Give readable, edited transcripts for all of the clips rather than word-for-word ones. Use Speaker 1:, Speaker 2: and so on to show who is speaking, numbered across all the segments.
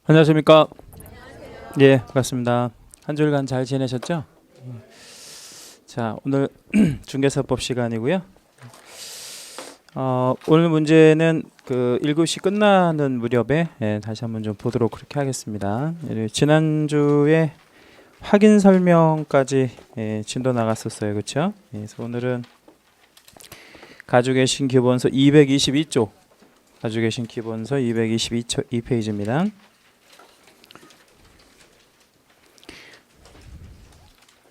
Speaker 1: 안녕하십니까? 예, 반갑습니다. 한 주일간 잘 지내셨죠? 자, 오늘 중개사법 시간이고요. 오늘 문제는 그 1교시 끝나는 무렵에 다시 한번 좀 보도록 그렇게 하겠습니다. 지난주에 확인 설명까지 진도 나갔었어요. 그렇죠? 그래서 오늘은 가지고 계신 기본서 222쪽 가지고 계신 기본서 222페이지입니다.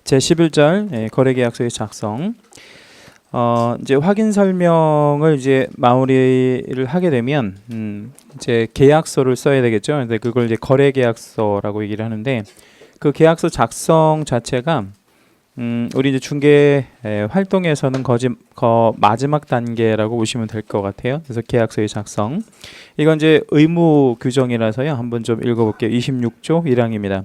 Speaker 1: 제11절 거래계약서의 작성. 이제 확인 설명을 이제 마무리를 하게 되면 이제 계약서를 써야 되겠죠. 근데 그걸 이제 거래계약서라고 얘기를 하는데 그 계약서 작성 자체가 우리 이제 중개 활동에서는 마지막 단계라고 보시면 될 것 같아요. 그래서 계약서의 작성. 이건 이제 의무 규정이라서요. 한번 좀 읽어볼게요. 26조 1항입니다.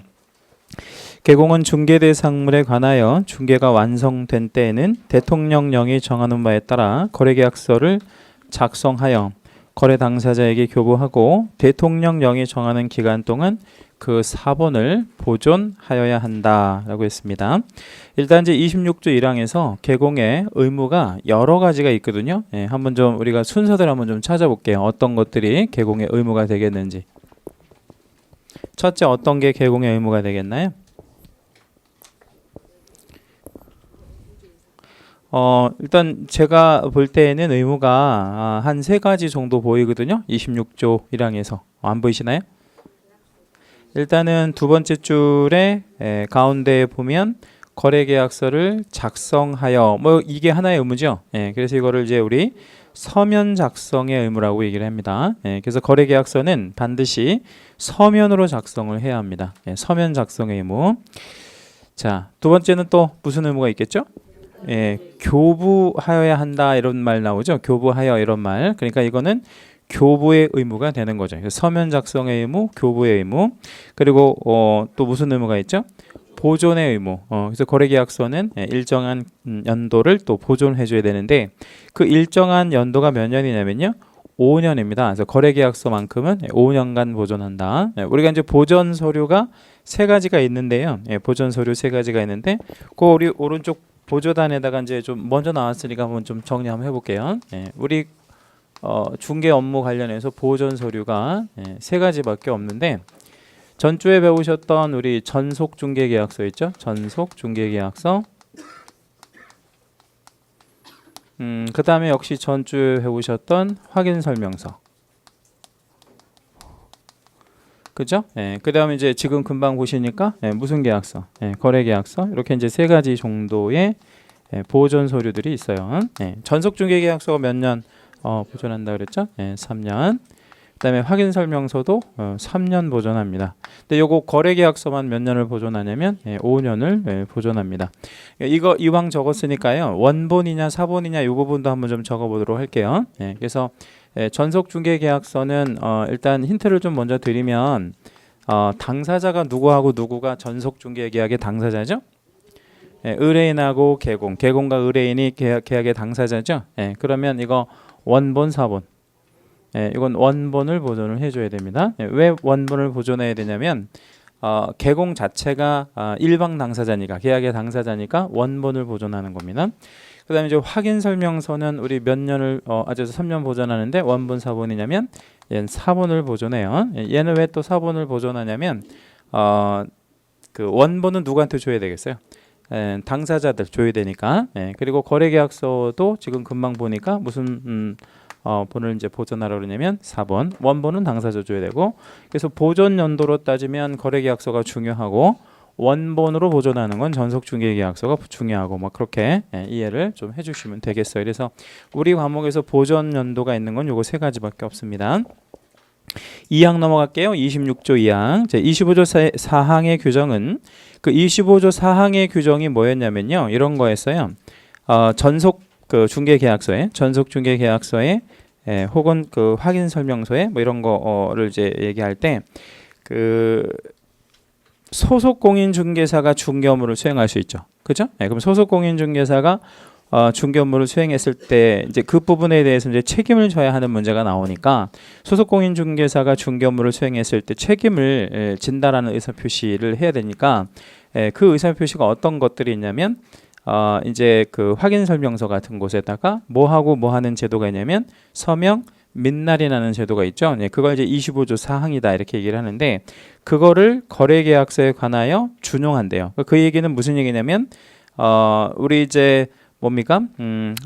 Speaker 1: 개공은 중개 대상물에 관하여 중개가 완성된 때에는 대통령령이 정하는 바에 따라 거래계약서를 작성하여 거래 당사자에게 교부하고 대통령령이 정하는 기간 동안 그 사본을 보존하여야 한다라고 했습니다. 일단 이제 26조 1항에서 개공의 의무가 여러 가지가 있거든요. 한번 좀 우리가 순서대로 한번 좀 찾아볼게요. 어떤 것들이 개공의 의무가 되겠는지. 첫째, 어떤 게 개공의 의무가 되겠나요? 일단 제가 볼 때에는 의무가 한 3가지 정도 보이거든요. 26조 1항에서. 안 보이시나요? 일단은 두 번째 줄에 가운데에 보면 거래계약서를 작성하여, 뭐 이게 하나의 의무죠. 그래서 이거를 이제 우리 서면 작성의 의무라고 얘기를 합니다. 그래서 거래계약서는 반드시 서면으로 작성을 해야 합니다. 서면 작성의 의무. 자, 두 번째는 또 무슨 의무가 있겠죠? 교부하여야 한다 이런 말 나오죠. 교부하여 이런 말. 그러니까 이거는 교부의 의무가 되는 거죠. 서면 작성의 의무, 교부의 의무. 그리고 또 무슨 의무가 있죠? 보존의 의무. 그래서 거래계약서는 일정한 연도를 또 보존해 줘야 되는데 그 일정한 연도가 몇 년이냐면요. 5년입니다. 그래서 거래계약서만큼은 5년간 보존한다. 우리가 이제 보존 서류가 3가지가 있는데요. 보존 서류 3가지가 있는데 그 우리 오른쪽 보조단에다가 이제 좀 먼저 나왔으니까 한번 좀 정리 한번 해볼게요. 우리 중개 업무 관련해서 보존 서류가 3가지밖에 없는데 전주에 배우셨던 우리 전속 중개 계약서 있죠? 전속 중개 계약서. 그 다음에 역시 전주에 배우셨던 확인 설명서. 그죠? 그 다음에 이제 지금 금방 보시니까 무슨 계약서? 거래 계약서. 이렇게 이제 3가지 정도의 보존 서류들이 있어요. 전속 중개 계약서가 몇 년 보존한다 그랬죠? 3년. 그다음에 확인 설명서도 3년 보존합니다. 근데 요거 거래 계약서만 몇 년을 보존하냐면 5년을 보존합니다. 이거 이왕 적었으니까요. 원본이냐 사본이냐 이 부분도 한번 좀 적어 보도록 할게요. 그래서 전속 중개 계약서는 일단 힌트를 좀 먼저 드리면 당사자가 누구하고 누구가 전속 중개 계약의 당사자죠? 의뢰인하고 개공과 의뢰인이 계약의 당사자죠. 그러면 이거 원본 사본. 이건 원본을 보존을 해줘야 됩니다. 왜 원본을 보존해야 되냐면 개공 자체가 일방 당사자니까 계약의 당사자니까 원본을 보존하는 겁니다. 그 다음에 이제 확인 설명서는 우리 몇 년을 아주 3년 보존하는데 원본 사본이냐면 얘는 사본을 보존해요. 얘는 왜 또 사본을 보존하냐면 그 원본은 누구한테 줘야 되겠어요? 당사자들 줘야 되니까. 그리고 거래계약서도 지금 금방 보니까 무슨 본을 이제 보존하라고 그러냐면 4번. 원본은 당사자 줘야 되고. 그래서 보존 연도로 따지면 거래계약서가 중요하고 원본으로 보존하는 건 전속중개계약서가 중요하고 막 그렇게 이해를 좀 해주시면 되겠어요. 그래서 우리 과목에서 보존 연도가 있는 건 요거 3가지밖에 없습니다. 2항 넘어갈게요. 26조 2항. 25조 4항의 규정은 그 25조 4항의 규정이 뭐였냐면요. 이런 거였어요. 전속 그 중개계약서에 혹은 그 확인 설명서에 뭐 이런 거를 이제 얘기할 때 그 소속 공인 중개사가 중개 업무를 수행할 수 있죠. 그죠? 그럼 소속 공인 중개사가 중개 업무를 수행했을 때 이제 그 부분에 대해서 이제 책임을 져야 하는 문제가 나오니까 소속 공인 중개사가 중개 업무를 수행했을 때 책임을 진다라는 의사 표시를 해야 되니까 그 의사 표시가 어떤 것들이 있냐면 이제 그 확인 설명서 같은 곳에다가 뭐 하고 뭐 하는 제도가 있냐면 서명 민날인하는 제도가 있죠. 그걸 이제 25조 사항이다 이렇게 얘기를 하는데 그거를 거래계약서에 관하여 준용한대요. 그 얘기는 무슨 얘기냐면 우리 이제 뭡니까?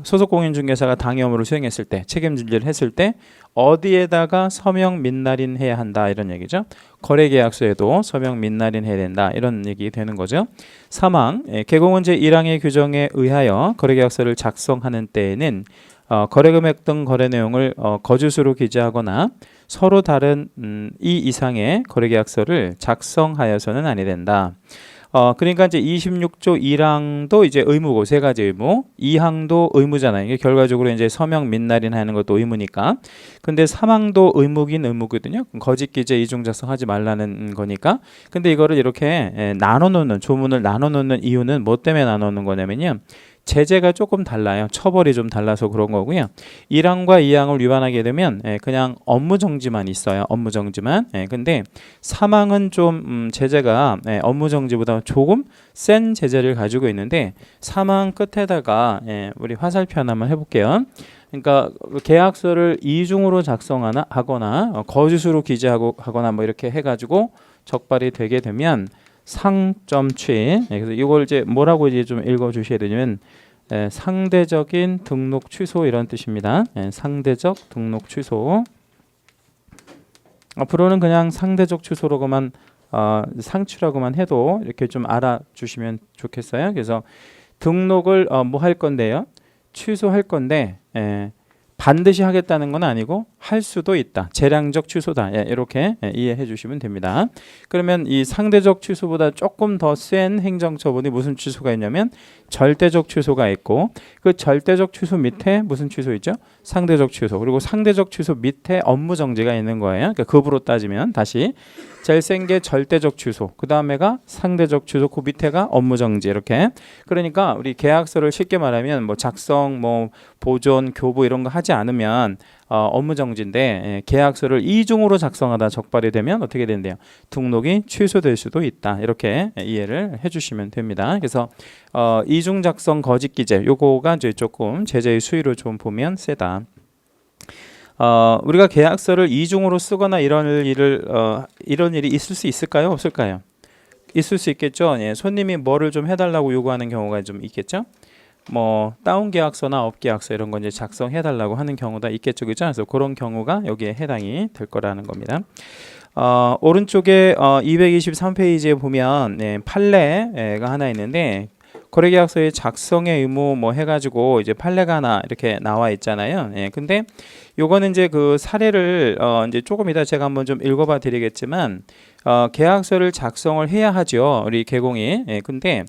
Speaker 1: 소속 공인중개사가 당해 업무를 수행했을 때 책임질을 했을 때 어디에다가 서명 민날인 해야 한다 이런 얘기죠. 거래계약서에도 서명 민날인 해야 된다 이런 얘기 되는 거죠. 사망 개공은 제1항의 규정에 의하여 거래계약서를 작성하는 때에는 거래금액 등 거래 내용을 거짓으로 기재하거나 서로 다른 이 이상의 거래계약서를 작성하여서는 아니 된다. 그러니까 이제 26조 1항도 이제 의무고 세 가지 의무, 2항도 의무잖아요. 이게 결과적으로 이제 서명 민날인 하는 것도 의무니까. 근데 3항도 의무긴 의무거든요. 거짓 기재 이중 작성하지 말라는 거니까. 근데 이거를 이렇게 나눠놓는 조문을 나눠놓는 이유는 뭐 때문에 나눠놓는 거냐면요. 제재가 조금 달라요. 처벌이 좀 달라서 그런 거고요. 1항과 2항을 위반하게 되면 그냥 업무 정지만 있어요. 업무 정지만. 근데 3항은 좀 제재가 업무 정지보다 조금 센 제재를 가지고 있는데 3항 끝에다가 우리 화살표 하나만 해볼게요. 그러니까 계약서를 이중으로 작성하거나 거짓으로 기재하거나 뭐 이렇게 해가지고 적발이 되게 되면 상점취. 그래서 이걸 이제 뭐라고 이제 좀 읽어 주셔야 되냐면 상대적인 등록 취소 이런 뜻입니다. 상대적 등록 취소. 앞으로는 그냥 상대적 취소라고만 상취라고만 해도 이렇게 좀 알아주시면 좋겠어요. 그래서 등록을 뭐 할 건데요. 취소할 건데 반드시 하겠다는 건 아니고 할 수도 있다. 재량적 취소다. 이렇게 이해해 주시면 됩니다. 그러면 이 상대적 취소보다 조금 더 센 행정처분이 무슨 취소가 있냐면 절대적 취소가 있고 그 절대적 취소 밑에 무슨 취소 있죠? 상대적 취소. 그리고 상대적 취소 밑에 업무 정지가 있는 거예요. 그러니까 급으로 따지면 다시 제일 센 게 절대적 취소. 그 다음에가 상대적 취소. 그 밑에가 업무 정지. 이렇게. 그러니까 우리 계약서를 쉽게 말하면 뭐 작성, 뭐 보존, 교부 이런 거 하지 않으면 업무 정지인데 계약서를 이중으로 작성하다 적발이 되면 어떻게 된대요? 등록이 취소될 수도 있다. 이렇게 이해를 해주시면 됩니다. 그래서 이중 작성 거짓 기재 요거가 이제 조금 제재의 수위로 좀 보면 세다. 우리가 계약서를 이중으로 쓰거나 이런 일이 있을 수 있을까요? 없을까요? 있을 수 있겠죠. 손님이 뭐를 좀 해달라고 요구하는 경우가 좀 있겠죠. 뭐 다운 계약서나 업 계약서 이런 거 이제 작성해 달라고 하는 경우가 있겠죠. 그죠? 그래서 그런 경우가 여기에 해당이 될 거라는 겁니다. 오른쪽에 223페이지에 보면 판례가 하나 있는데 거래계약서의 작성의 의무 뭐 해가지고 이제 판례가 하나 이렇게 나와 있잖아요. 근데 요거는 이제 그 사례를 이제 조금 이따 제가 한번 좀 읽어봐 드리겠지만 계약서를 작성을 해야 하죠. 우리 개공이. 근데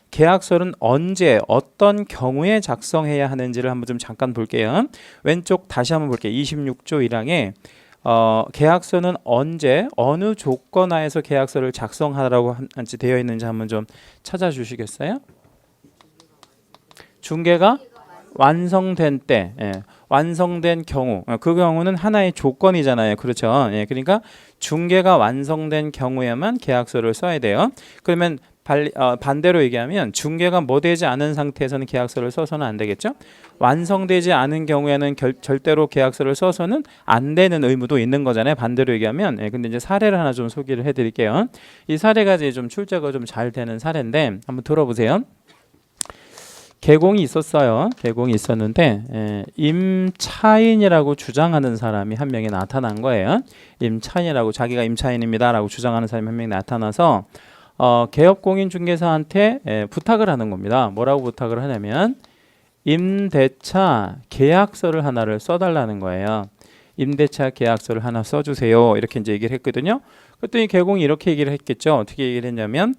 Speaker 1: 계약서는 언제 어떤 경우에 작성해야 하는지를 한번 좀 잠깐 볼게요. 왼쪽 다시 한번 볼게요. 26조 1항에 계약서는 언제 어느 조건 하에서 계약서를 작성하라고 되어 있는지 한번 좀 찾아주시겠어요? 중개가 완성된 때, 완성된 경우, 그 경우는 하나의 조건이잖아요. 그렇죠? 그러니까 중개가 완성된 경우에만 계약서를 써야 돼요. 그러면 반대로 얘기하면 중개가 뭐 되지 않은 상태에서는 계약서를 써서는 안 되겠죠. 완성되지 않은 경우에는 절대로 계약서를 써서는 안 되는 의무도 있는 거잖아요. 반대로 얘기하면. 근데 이제 사례를 하나 좀 소개를 해드릴게요. 이 사례가 이제 좀 출제가 좀 잘 되는 사례인데 한번 들어보세요. 계공이 있었어요. 계공이 있었는데 임차인이라고 주장하는 사람이 한 명이 나타난 거예요. 임차인이라고 자기가 임차인입니다라고 주장하는 사람이 한 명이 나타나서 개업공인중개사한테 부탁을 하는 겁니다. 뭐라고 부탁을 하냐면 임대차 계약서를 하나를 써달라는 거예요. 임대차 계약서를 하나 써주세요. 이렇게 이제 얘기를 했거든요. 그랬더니 개공이 이렇게 얘기를 했겠죠. 어떻게 얘기를 했냐면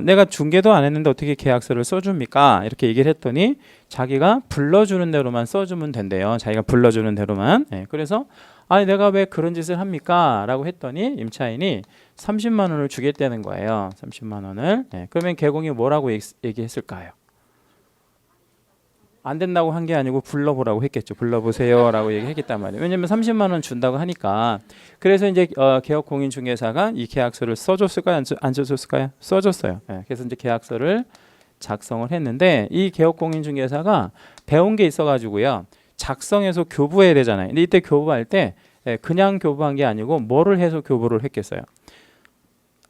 Speaker 1: 내가 중개도 안 했는데 어떻게 계약서를 써줍니까? 이렇게 얘기를 했더니 자기가 불러주는 대로만 써주면 된대요. 자기가 불러주는 대로만. 그래서 아니 내가 왜 그런 짓을 합니까? 라고 했더니 임차인이 30만 원을 주겠다는 거예요. 30만 원을. 그러면 개공이 뭐라고 얘기했을까요? 안 된다고 한 게 아니고 불러보라고 했겠죠. 불러보세요라고 얘기했단 말이에요. 왜냐면 30만 원 준다고 하니까. 그래서 이제 개업 공인중개사가 이 계약서를 써줬을까요? 안 써줬을까요? 써줬어요. 예, 그래서 이제 계약서를 작성을 했는데 이 개업 공인중개사가 배운 게 있어가지고요. 작성해서 교부해야 되잖아요. 근데 이때 교부할 때 그냥 교부한 게 아니고 뭐를 해서 교부를 했겠어요?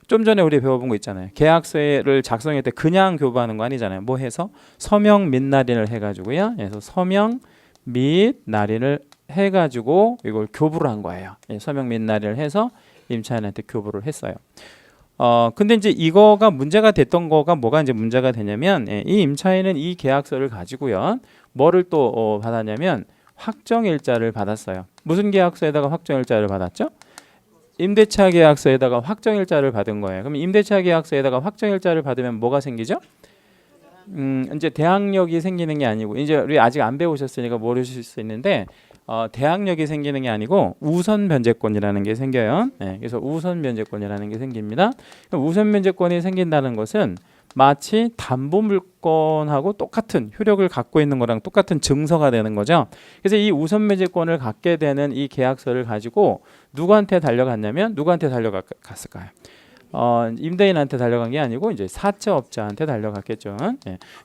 Speaker 1: 좀 전에 우리 배워본 거 있잖아요. 계약서를 작성할 때 그냥 교부하는 거 아니잖아요. 뭐 해서 서명 및 날인을 해가지고요. 그래서 서명 및 날인을 해가지고 이걸 교부를 한 거예요. 서명 및 날인을 해서 임차인한테 교부를 했어요. 근데 이제 이거가 문제가 됐던 거가 뭐가 이제 문제가 되냐면 이 임차인은 이 계약서를 가지고요. 뭐를 또 받았냐면 확정일자를 받았어요. 무슨 계약서에다가 확정일자를 받았죠? 임대차 계약서에다가 확정일자를 받은 거예요. 그럼 임대차 계약서에다가 확정일자를 받으면 뭐가 생기죠? 이제 대항력이 생기는 게 아니고 이제 우리 아직 안 배우셨으니까 모르실 수 있는데 대항력이 생기는 게 아니고 우선 변제권이라는 게 생겨요. 그래서 우선 변제권이라는 게 생깁니다. 우선 변제권이 생긴다는 것은 마치 담보 물건하고 똑같은 효력을 갖고 있는 거랑 똑같은 증서가 되는 거죠. 그래서 이 우선 변제권을 갖게 되는 이 계약서를 가지고 누구한테 달려갔냐면 누구한테 달려갔을까요? 임대인한테 달려간 게 아니고 이제 사채업자한테 달려갔겠죠.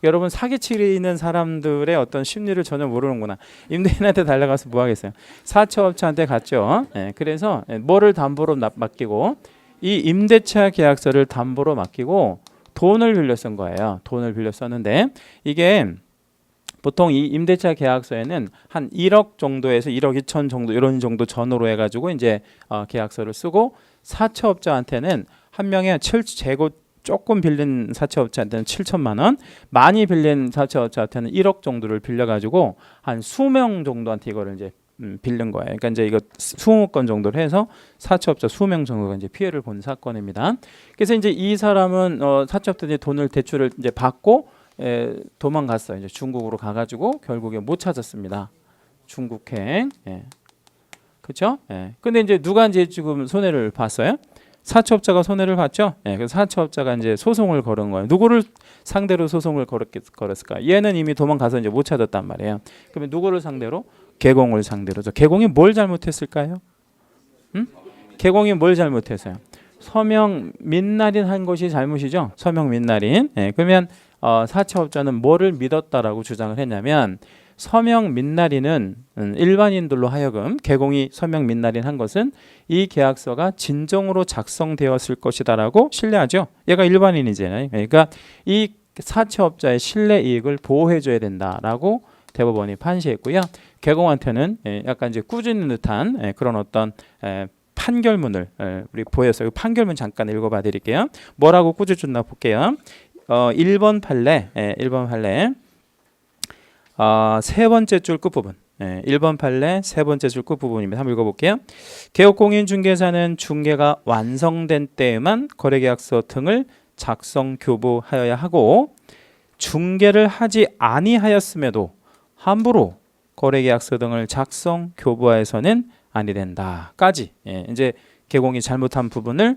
Speaker 1: 여러분 사기치는 사람들의 어떤 심리를 전혀 모르는구나. 임대인한테 달려가서 뭐 하겠어요? 사채업자한테 갔죠. 그래서 뭐를 담보로 맡기고 이 임대차 계약서를 담보로 맡기고 돈을 빌려 쓴 거예요. 돈을 빌려 썼는데 이게 보통 이 임대차 계약서에는 한 1억 정도에서 1억 2천 정도 이런 정도 전후로 해가지고 이제 계약서를 쓰고 사채업자한테는 한 명에 재고 조금 빌린 사채업자한테는 7천만 원, 많이 빌린 사채업자한테는 1억 정도를 빌려가지고 한 수명 정도한테 이거를 이제 빌린 거예요. 그러니까 이제 이거 20건 정도를 해서 사채업자 수명 정도가 이제 피해를 본 사건입니다. 그래서 이제 이 사람은 사채업자들이 돈을 대출을 이제 받고 도망갔어요. 이제 중국으로 가가지고 결국에 못 찾았습니다. 중국행. 그렇죠? 근데 이제 누가 이제 지금 손해를 봤어요? 사채업자가 손해를 봤죠. 그래서 사채업자가 이제 소송을 걸은 거예요. 누구를 상대로 소송을 걸었을까? 얘는 이미 도망가서 이제 못 찾았단 말이에요. 그러면 누구를 상대로? 개공을 상대로죠. 개공이 뭘 잘못했을까요? 개공이 뭘 잘못했어요? 서명 민날인 한 것이 잘못이죠. 서명 민날인. 그러면 사채업자는 뭐를 믿었다라고 주장을 했냐면 서명 민날인은 일반인들로 하여금 개공이 서명 민날인 한 것은 이 계약서가 진정으로 작성되었을 것이다라고 신뢰하죠. 얘가 일반인이잖아요. 그러니까 이 사채업자의 신뢰 이익을 보호해줘야 된다라고 대법원이 판시했고요. 개공한테는 약간 이제 꾸짖는 듯한 그런 어떤 판결문을 우리 보였어요. 판결문 잠깐 읽어봐 드릴게요. 뭐라고 꾸짖었나 볼게요. 1번 판례, 1번 판례 세 번째 줄 끝부분. 1번 판례 세 번째 줄 끝부분입니다. 한번 읽어볼게요. 개업공인중개사는 중개가 완성된 때에만 거래계약서 등을 작성 교부하여야 하고 중개를 하지 아니하였음에도 함부로 거래계약서 등을 작성 교부하여서는 아니 된다까지 이제 개공이 잘못한 부분을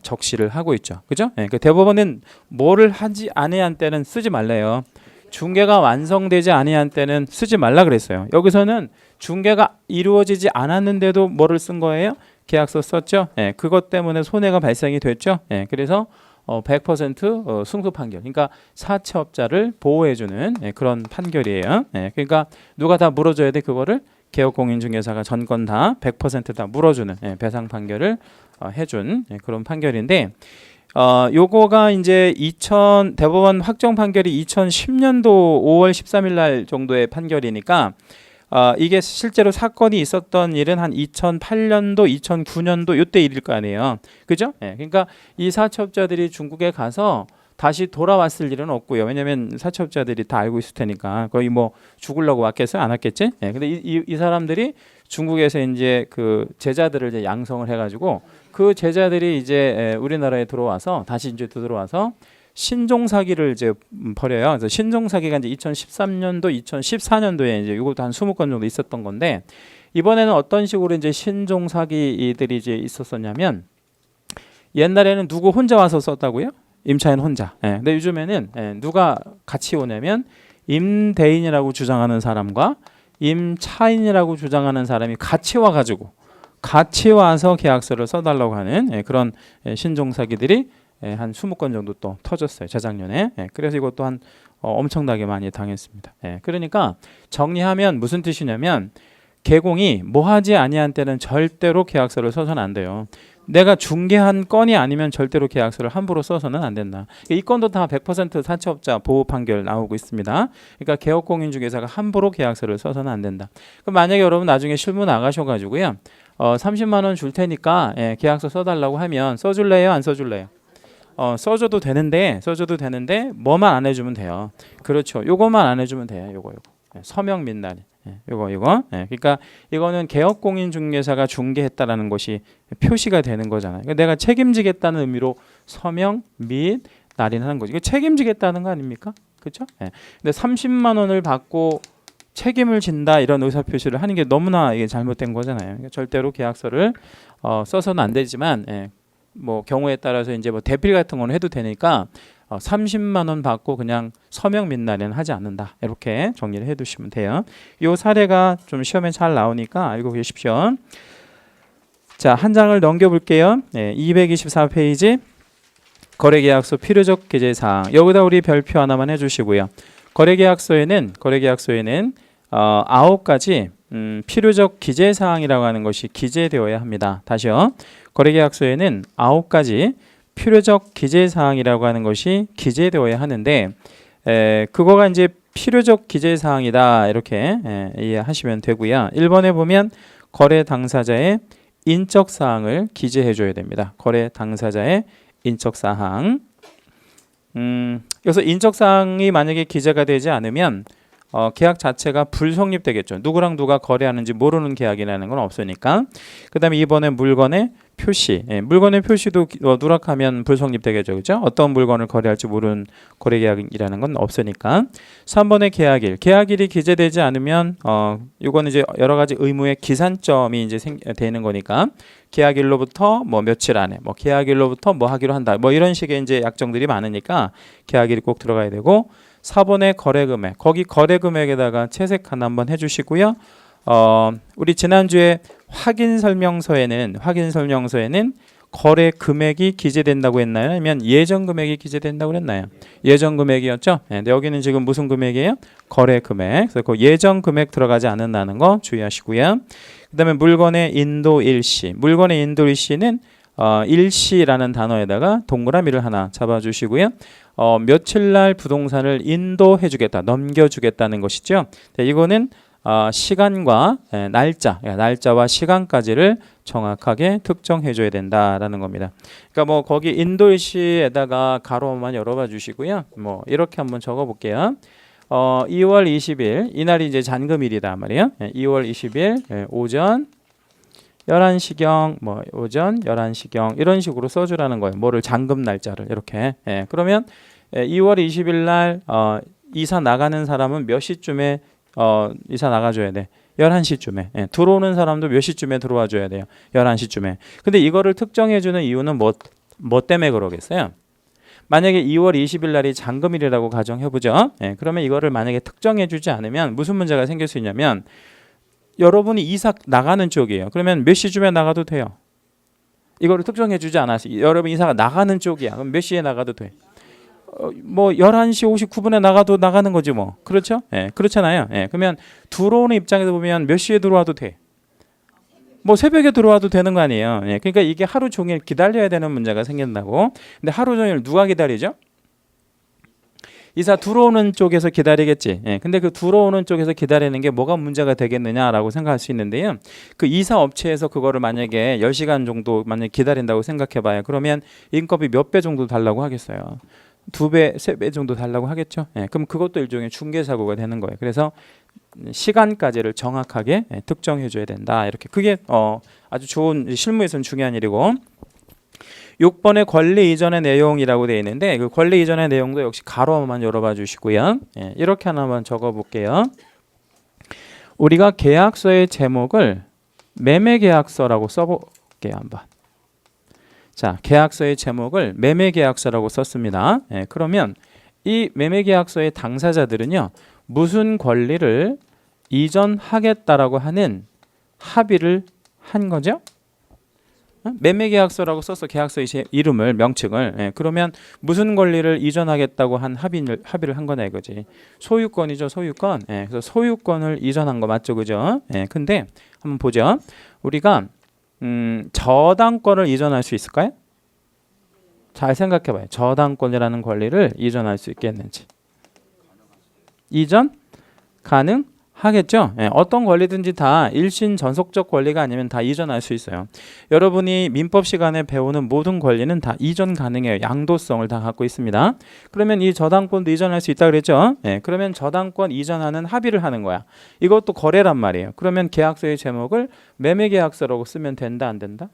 Speaker 1: 적시를 하고 있죠. 그죠? 그 대법원은 뭐를 하지 아니한 때는 쓰지 말래요. 중개가 완성되지 아니한 때는 쓰지 말라 그랬어요. 여기서는 중개가 이루어지지 않았는데도 뭐를 쓴 거예요? 계약서 썼죠. 그것 때문에 손해가 발생이 됐죠. 그래서 100% 승소 판결. 그러니까 사채업자를 보호해주는 그런 판결이에요. 그러니까 누가 다 물어줘야 돼 그거를? 개업공인중개사가 전권 다 100% 물어주는 배상 판결을 해준 그런 판결인데 요거가 이제 대법원 확정 판결이 2010년도 5월 13일 날 정도의 판결이니까 이게 실제로 사건이 있었던 일은 한 2008년도, 2009년도 요때 일일 거 아니에요. 그죠? 그러니까 이 사채업자들이 중국에 가서 다시 돌아왔을 일은 없고요. 왜냐하면 사채업자들이 다 알고 있을 테니까 거의 뭐 죽으려고 왔겠어요? 안 왔겠지? 근데 이 사람들이 중국에서 이제 그 제자들을 이제 양성을 해가지고 그 제자들이 이제 우리나라에 들어와서 다시 이제 들어와서 신종 사기를 이제 벌여요. 그래서 신종 사기가 이제 2013년도, 2014년도에 이제 이것도 한 20건 정도 있었던 건데 이번에는 어떤 식으로 이제 신종 사기들이 이제 있었었냐면 옛날에는 누구 혼자 와서 썼다고요? 임차인 혼자. 근데 요즘에는 누가 같이 오냐면 임대인이라고 주장하는 사람과 임차인이라고 주장하는 사람이 같이 와가지고 같이 와서 계약서를 써달라고 하는 그런 신종 사기들이 한 20건 정도 또 터졌어요. 재작년에. 그래서 이것도 한 엄청나게 많이 당했습니다. 그러니까 정리하면 무슨 뜻이냐면 개공이 뭐하지 아니한 때는 절대로 계약서를 써서는 안 돼요. 내가 중개한 건이 아니면 절대로 계약서를 함부로 써서는 안 된다. 이 건도 다 100% 사채업자 보호 판결 나오고 있습니다. 그러니까 개업공인중개사가 함부로 계약서를 써서는 안 된다. 그럼 만약에 여러분 나중에 실무 나가셔가지고요, 30만 원 줄 테니까 계약서 써달라고 하면 써줄래요? 안 써줄래요? 써줘도 되는데 뭐만 안 해주면 돼요. 그렇죠. 요거만 안 해주면 돼요. 요거. 서명 민날. 이거. 그러니까 이거는 개업공인중개사가 중개했다라는 것이 표시가 되는 거잖아요. 그러니까 내가 책임지겠다는 의미로 서명 및 날인하는 거죠. 이거 책임지겠다는 거 아닙니까? 그렇죠? 근데 30만 원을 받고 책임을 진다 이런 의사 표시를 하는 게 너무나 이게 잘못된 거잖아요. 그러니까 절대로 계약서를 써서는 안 되지만 뭐 경우에 따라서 이제 뭐 대필 같은 거는 해도 되니까 30만 원 받고 그냥 서명 민날은 하지 않는다. 이렇게 정리를 해 두시면 돼요. 이 사례가 좀 시험에 잘 나오니까 알고 계십시오. 자, 한 장을 넘겨 볼게요. 224페이지 거래계약서 필요적 기재사항. 여기다 우리 별표 하나만 해 주시고요. 거래계약서에는 9가지 필요적 기재사항이라고 하는 것이 기재되어야 합니다. 다시요. 거래계약서에는 9가지 필요적 기재사항이라고 하는 것이 기재되어야 하는데 그거가 이제 필요적 기재사항이다 이렇게 이해하시면 되고요. 1번에 보면 거래 당사자의 인적사항을 기재해 줘야 됩니다. 거래 당사자의 인적사항. 여기서 인적사항이 만약에 기재가 되지 않으면 계약 자체가 불성립되겠죠. 누구랑 누가 거래하는지 모르는 계약이라는 건 없으니까. 그 다음에 2번에 물건의 표시. 물건의 표시도 누락하면 불성립되겠죠. 그렇죠? 어떤 물건을 거래할지 모르는 거래계약이라는 건 없으니까. 3번의 계약일. 계약일이 기재되지 않으면 이거는 이제 여러 가지 의무의 기산점이 이제 되는 거니까 계약일로부터 뭐 며칠 안에 뭐 계약일로부터 뭐 하기로 한다. 뭐 이런 식의 이제 약정들이 많으니까 계약일이 꼭 들어가야 되고 4번의 거래금액. 거기 거래금액에다가 채색 하나 한번 해 주시고요. 우리 지난주에 확인 설명서에는 거래 금액이 기재된다고 했나요? 아니면 예정 금액이 기재된다고 그랬나요? 예정 금액이었죠? 근데 여기는 지금 무슨 금액이에요? 거래 금액. 그래서 그 예정 금액 들어가지 않는다는 거 주의하시고요. 그다음에 물건의 인도 일시. 물건의 인도 일시는 일시라는 단어에다가 동그라미를 하나 잡아주시고요. 며칠 날 부동산을 인도해 주겠다, 넘겨 주겠다는 것이죠. 이거는 시간과 날짜와 시간까지를 정확하게 특정해 줘야 된다라는 겁니다. 그러니까 뭐 거기 인도일시에다가 가로만 열어봐 주시고요. 뭐 이렇게 한번 적어 볼게요. 2월 20일 이날이 이제 잔금일이다 말이에요. 2월 20일 오전 11시경 뭐 오전 11시경 이런 식으로 써주라는 거예요. 뭐를 잔금 날짜를 이렇게. 그러면 2월 20일 날 이사 나가는 사람은 몇 시쯤에 이사 나가줘야 돼? 11시쯤에. 들어오는 사람도 몇 시쯤에 들어와 줘야 돼요? 11시쯤에. 근데 이거를 특정해주는 이유는 뭐 때문에 그러겠어요? 만약에 2월 20일 날이 잔금일이라고 가정해보죠. 그러면 이거를 만약에 특정해주지 않으면 무슨 문제가 생길 수 있냐면 여러분이 이사 나가는 쪽이에요. 그러면 몇 시쯤에 나가도 돼요? 이거를 특정해주지 않았어요. 여러분 이사가 나가는 쪽이야. 그럼 몇 시에 나가도 돼? 뭐 11시 59분에 나가도 나가는 거지 뭐. 그렇죠? 그렇잖아요. 그러면 들어오는 입장에서 보면 몇 시에 들어와도 돼? 뭐 새벽에 들어와도 되는 거 아니에요. 그러니까 이게 하루 종일 기다려야 되는 문제가 생긴다고. 근데 하루 종일 누가 기다리죠? 이사 들어오는 쪽에서 기다리겠지. 근데 그 들어오는 쪽에서 기다리는 게 뭐가 문제가 되겠느냐라고 생각할 수 있는데요. 그 이사 업체에서 그거를 만약에 10시간 정도 만약에 기다린다고 생각해 봐요. 그러면 임금이 몇 배 정도 달라고 하겠어요? 2배, 3배 정도 달라고 하겠죠. 그럼 그것도 일종의 중개사고가 되는 거예요. 그래서 시간까지를 정확하게 특정해 줘야 된다. 이렇게 그게 아주 좋은 실무에서는 중요한 일이고 6번의 권리 이전의 내용이라고 되어 있는데 그 권리 이전의 내용도 역시 가로만 열어봐 주시고요. 이렇게 하나만 적어 볼게요. 우리가 계약서의 제목을 매매계약서라고 써볼게요. 한번. 자, 계약서의 제목을 매매계약서라고 썼습니다. 그러면 이 매매계약서의 당사자들은요, 무슨 권리를 이전하겠다라고 하는 합의를 한 거죠. 매매계약서라고 써서 계약서의 이름을 명칭을 그러면 무슨 권리를 이전하겠다고 한 합의를 한 거냐 이거지. 소유권이죠, 소유권. 그래서 소유권을 이전한 거 맞죠, 그죠? 근데 한번 보죠. 우리가 저당권을 이전할 수 있을까요? 잘 생각해봐요. 저당권이라는 권리를 이전할 수 있겠는지. 이전 가능하겠죠. 어떤 권리든지 다 일신 전속적 권리가 아니면 다 이전할 수 있어요. 여러분이 민법 시간에 배우는 모든 권리는 다 이전 가능해요. 양도성을 다 갖고 있습니다. 그러면 이 저당권도 이전할 수 있다 그랬죠. 그러면 저당권 이전하는 합의를 하는 거야. 이것도 거래란 말이에요. 그러면 계약서의 제목을 매매계약서라고 쓰면 된다, 안 된다?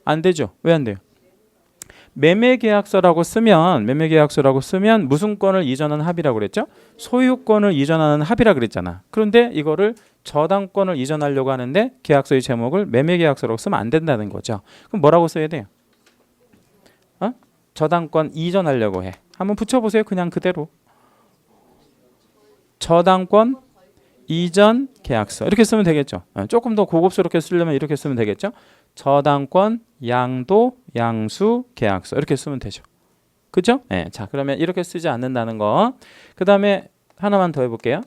Speaker 1: 안 되죠. 왜 안 돼요? 매매계약서라고 쓰면 무슨 권을 이전하는 합의라고 그랬죠? 소유권을 이전하는 합의라 그랬잖아. 그런데 이거를 저당권을 이전하려고 하는데 계약서의 제목을 매매계약서라고 쓰면 안 된다는 거죠. 그럼 뭐라고 써야 돼요? 저당권 이전하려고 해. 한번 붙여보세요. 그냥 그대로. 저당권 이전 계약서 이렇게 쓰면 되겠죠. 조금 더 고급스럽게 쓰려면 이렇게 쓰면 되겠죠. 저당권 양도 양수 계약서 이렇게 쓰면 되죠. 그죠? 자, 그러면 이렇게 쓰지 않는다는 거. 그 다음에 하나만 더 해볼게요.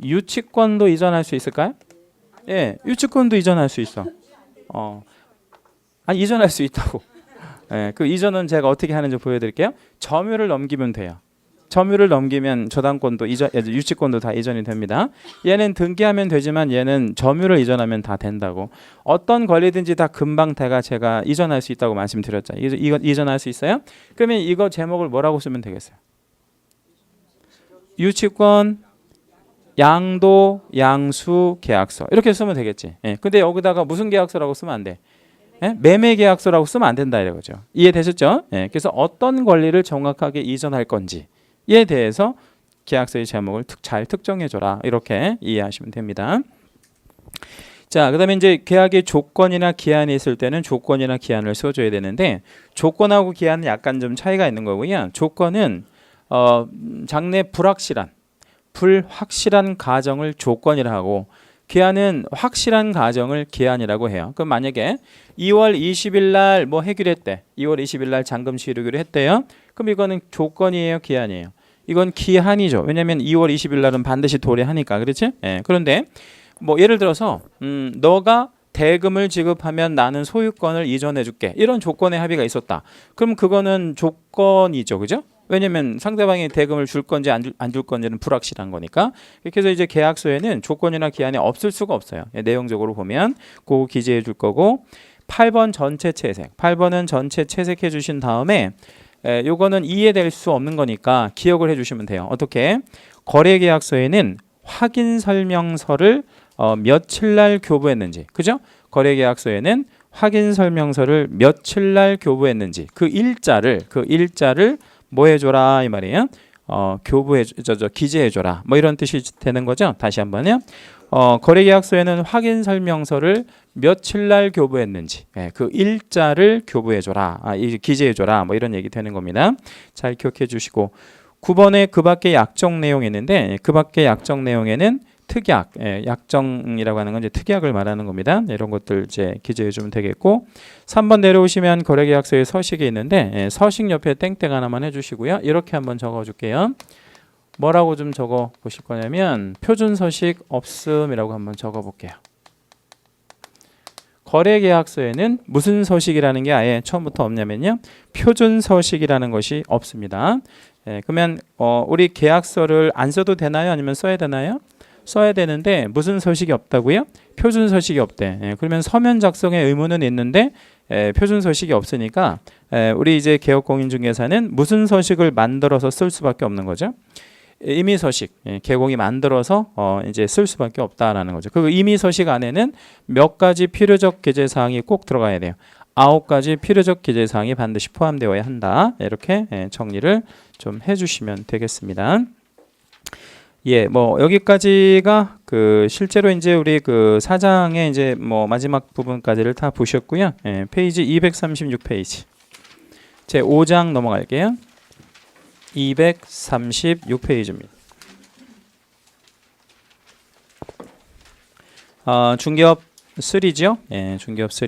Speaker 1: 유치권도 이전할 수 있을까요? 유치권도 이전할 수 있어. 아니, 이전할 수 있다고. 그 이전은 제가 어떻게 하는지 보여드릴게요. 점유를 넘기면 돼요. 점유를 넘기면 저당권도 유치권도 다 이전이 됩니다. 얘는 등기하면 되지만 얘는 점유를 이전하면 다 된다고. 어떤 권리든지 다 금방 제가 이전할 수 있다고 말씀드렸죠. 이거 이전할 수 있어요? 그러면 이거 제목을 뭐라고 쓰면 되겠어요? 유치권 양도 양수 계약서 이렇게 쓰면 되겠지. 근데 여기다가 무슨 계약서라고 쓰면 안 돼? 매매 계약서라고 쓰면 안 된다 이거죠. 이해되셨죠? 그래서 어떤 권리를 정확하게 이전할 건지 에 대해서 계약서의 제목을 잘 특정해줘라 이렇게 이해하시면 됩니다. 자, 그다음에 이제 계약의 조건이나 기한이 있을 때는 조건이나 기한을 써줘야 되는데 조건하고 기한은 약간 좀 차이가 있는 거고요. 조건은 장래 불확실한 가정을 조건이라 하고 기한은 확실한 가정을 기한이라고 해요. 그럼 만약에 2월 20일 날 뭐 해결했대. 2월 20일 날 잔금 치르기로 했대요. 그럼 이거는 조건이에요, 기한이에요? 이건 기한이죠. 왜냐하면 2월 20일 날은 반드시 도래하니까, 그렇지? 그런데 뭐 예를 들어서 너가 대금을 지급하면 나는 소유권을 이전해줄게. 이런 조건의 합의가 있었다. 그럼 그거는 조건이죠, 그죠? 왜냐면 상대방이 대금을 줄 건지 안 줄 건지는 불확실한 거니까. 그래서 이제 계약서에는 조건이나 기한이 없을 수가 없어요. 내용적으로 보면 그거 기재해 줄 거고 8번 전체 채색. 8번은 전체 채색해 주신 다음에 요거는 이해될 수 없는 거니까 기억을 해 주시면 돼요. 어떻게? 거래계약서에는 확인 설명서를 며칠 날 교부했는지. 그죠? 거래계약서에는 확인 설명서를 며칠 날 교부했는지 그 일자를 뭐 해줘라 이 말이에요. 기재해줘라 뭐 이런 뜻이 되는 거죠. 다시 한번요. 거래계약서에는 확인 설명서를 며칠 날 교부했는지 그 일자를 교부해줘라, 기재해줘라 뭐 이런 얘기 되는 겁니다. 잘 기억해 주시고 9번에 그 밖에 약정 내용이 있는데 그 밖에 약정 내용에는 특약, 약정이라고 하는 건 이제 특약을 말하는 겁니다. 이런 것들 이제 기재해 주면 되겠고 3번 내려오시면 거래계약서에 서식이 있는데 서식 옆에 땡땡 하나만 해주시고요. 이렇게 한번 적어줄게요. 뭐라고 좀 적어 보실 거냐면 표준 서식 없음이라고 한번 적어 볼게요. 거래계약서에는 무슨 서식이라는 게 아예 처음부터 없냐면요. 표준 서식이라는 것이 없습니다. 그러면 우리 계약서를 안 써도 되나요? 아니면 써야 되나요? 써야 되는데 무슨 서식이 없다고요? 표준 서식이 없대. 그러면 서면 작성의 의무는 있는데 표준 서식이 없으니까 우리 이제 개업공인중개사는 무슨 서식을 만들어서 쓸 수밖에 없는 거죠. 임의 서식, 개공이 만들어서 이제 쓸 수밖에 없다라는 거죠. 그 임의 서식 안에는 몇 가지 필요적 기재 사항이 꼭 들어가야 돼요. 9가지 필요적 기재 사항이 반드시 포함되어야 한다. 이렇게 정리를 좀 해주시면 되겠습니다. 뭐 여기까지가 그 실제로 이제 우리 그 4장의 이제 뭐 마지막 부분까지를 다 보셨고요. 페이지 236페이지. 제 5장 넘어갈게요. 236페이지입니다. 중개업 3죠. 예, 중개업 3.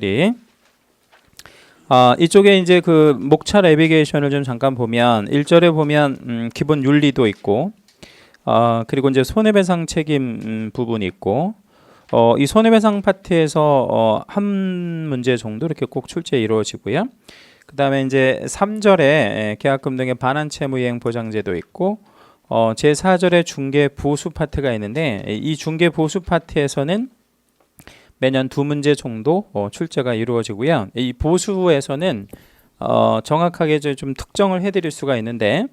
Speaker 1: 이쪽에 이제 그 목차 내비게이션을 좀 잠깐 보면 1절에 보면 기본 윤리도 있고 그리고 이제 손해배상 책임 부분이 있고 이 손해배상 파트에서 한 문제 정도 이렇게 꼭 출제 이루어지고요. 그 다음에 이제 3절에 계약금 등의 반환 채무 이행 보장제도 있고 제4절에 중개 보수 파트가 있는데 이 중개 보수 파트에서는 매년 2문제 정도 출제가 이루어지고요. 이 보수에서는 정확하게 좀 특정을 해드릴 수가 있는데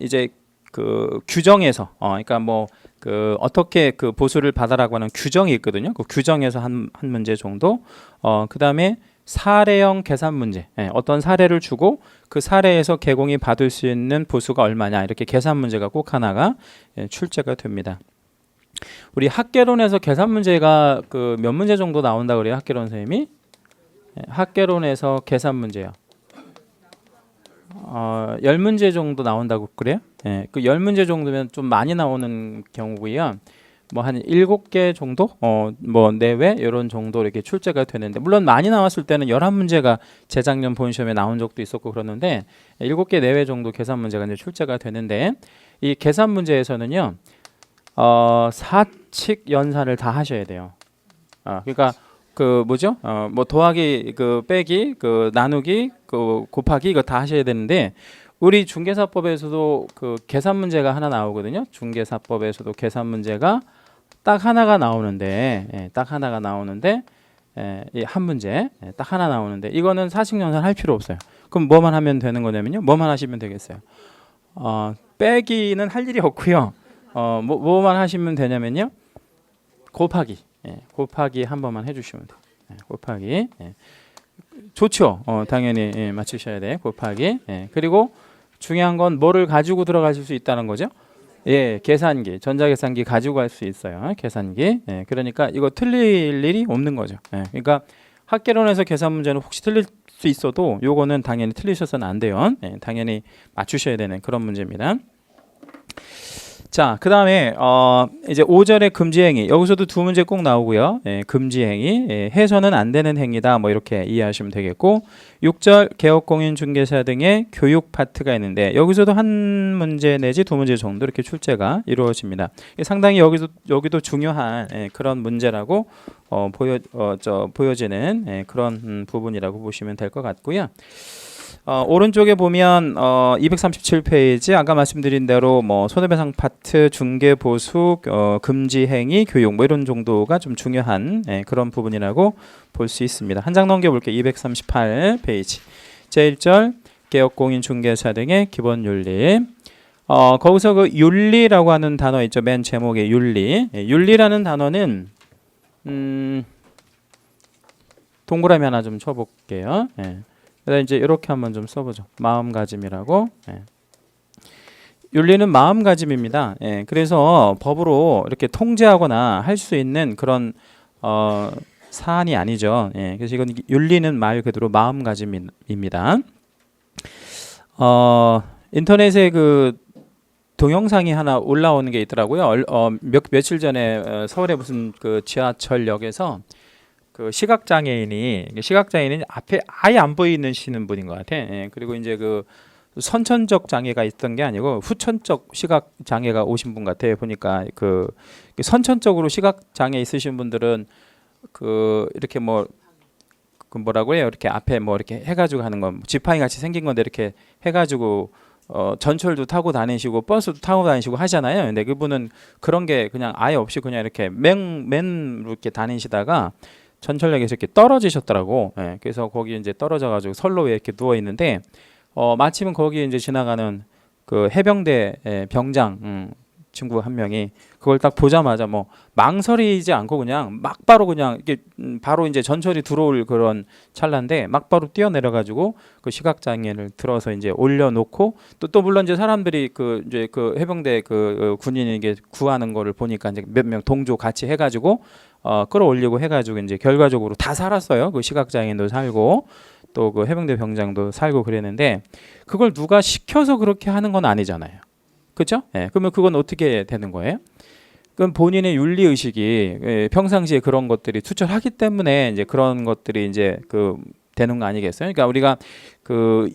Speaker 1: 이제 그 규정에서 그러니까 뭐 그 어떻게 그 보수를 받아라고 하는 규정이 있거든요. 그 규정에서 한 문제 정도. 그 다음에 사례형 계산 문제. 어떤 사례를 주고 그 사례에서 개공이 받을 수 있는 보수가 얼마냐 이렇게 계산 문제가 꼭 하나가 출제가 됩니다. 우리 학개론에서 계산 문제가 그 몇 문제 정도 나온다 그래요? 학개론 선생님이? 학개론에서 계산 문제요. 10문제 정도 나온다고 그래요? 예, 그 10문제 정도면 좀 많이 나오는 경우고요. 뭐 한 7개 정도? 뭐 내외 이런 정도 이렇게 출제가 되는데 물론 많이 나왔을 때는 11문제가 재작년 본시험에 나온 적도 있었고 그러는데 7개 내외 정도 계산 문제가 이제 출제가 되는데 이 계산 문제에서는요. 사칙 연산을 다 하셔야 돼요. 그러니까 그 뭐죠? 뭐 더하기 그 빼기 그 나누기 그 곱하기 이거 다 하셔야 되는데 우리 중개사법에서도 그 계산 문제가 하나 나오거든요. 중개사법에서도 계산 문제가 딱 하나가 나오는데 딱 하나가 나오는데 이 한 문제 딱 하나 나오는데 이거는 사칙 연산 할 필요 없어요. 그럼 뭐만 하면 되는 거냐면요. 뭐만 하시면 되겠어요. 빼기는 할 일이 없고요. 뭐만 하시면 되냐면요. 곱하기. 곱하기 한 번만 해주시면 돼요. 곱하기. 좋죠. 당연히 맞추셔야 돼. 곱하기. 그리고 중요한 건 뭐를 가지고 들어가실 수 있다는 거죠. 계산기, 전자계산기 가지고 갈 수 있어요. 계산기. 그러니까 이거 틀릴 일이 없는 거죠. 그러니까 학개론에서 계산 문제는 혹시 틀릴 수 있어도 요거는 당연히 틀리셔서는 안 돼요. 당연히 맞추셔야 되는 그런 문제입니다. 자, 그 다음에 이제 5절의 금지행위 여기서도 2문제 꼭 나오고요. 금지행위 해서는 안 되는 행위다 뭐 이렇게 이해하시면 되겠고 6절 개업공인중개사 등의 교육 파트가 있는데 여기서도 한 문제 내지 2문제 정도 이렇게 출제가 이루어집니다. 상당히 여기도 중요한 그런 문제라고 보여지는 그런 부분이라고 보시면 될 것 같고요. 오른쪽에 보면 237페이지 아까 말씀드린 대로 뭐 손해배상 파트, 중개보수, 금지행위, 교육 뭐 이런 정도가 좀 중요한 그런 부분이라고 볼 수 있습니다. 한 장 넘겨볼게요. 238페이지 제1절 개업공인중개사 등의 기본윤리 거기서 그 윤리라고 하는 단어 있죠. 맨 제목에 윤리 윤리라는 단어는 동그라미 하나 좀 쳐볼게요. 그래서 이제 이렇게 한번 좀 써보죠. 마음가짐이라고. 윤리는 마음가짐입니다. 그래서 법으로 이렇게 통제하거나 할 수 있는 그런 사안이 아니죠. 그래서 이건 윤리는 말 그대로 마음가짐입니다. 인터넷에 그 동영상이 하나 올라오는 게 있더라고요. 며칠 전에 서울의 무슨 그 지하철역에서 그 시각장애인이 앞에 아예 안 보이시는 분인 것 같아. 그리고 이제 그 선천적 장애가 있던 게 아니고 후천적 시각 장애가 오신 분 같아요. 보니까 그 선천적으로 시각 장애 있으신 분들은 그 이렇게 뭐 그 뭐라고 해요? 이렇게 앞에 뭐 이렇게 해가지고 하는 건 지팡이 같이 생긴 건데 이렇게 해가지고 전철도 타고 다니시고 버스도 타고 다니시고 하잖아요. 근데 그분은 그런 게 그냥 아예 없이 그냥 이렇게 맨 이렇게 다니시다가 전철역에서 이렇게 떨어지셨더라고. 그래서 거기 이제 떨어져가지고 선로에 이렇게 누워 있는데 마침 거기 이제 지나가는 그 해병대 병장 친구 한 명이 그걸 딱 보자마자 뭐 망설이지 않고 그냥 막바로 그냥 이렇게 바로 이제 전철이 들어올 그런 찰나인데 막바로 뛰어내려가지고 그 시각장애를 들어서 이제 올려놓고 또 물론 이제 사람들이 그 이제 그 해병대 그 군인이 이게 구하는 거를 보니까 이제 몇 명 동조 같이 해가지고 끌어올리고 해가지고 이제 결과적으로 다 살았어요. 그 시각장애인도 살고 또 그 해병대 병장도 살고 그랬는데 그걸 누가 시켜서 그렇게 하는 건 아니잖아요. 그렇죠? 예, 그러면 그건 어떻게 되는 거예요? 그건 본인의 윤리 의식이 평상시에 그런 것들이 투철하기 때문에 이제 그런 것들이 이제 그 되는 거 아니겠어요? 그러니까 우리가 그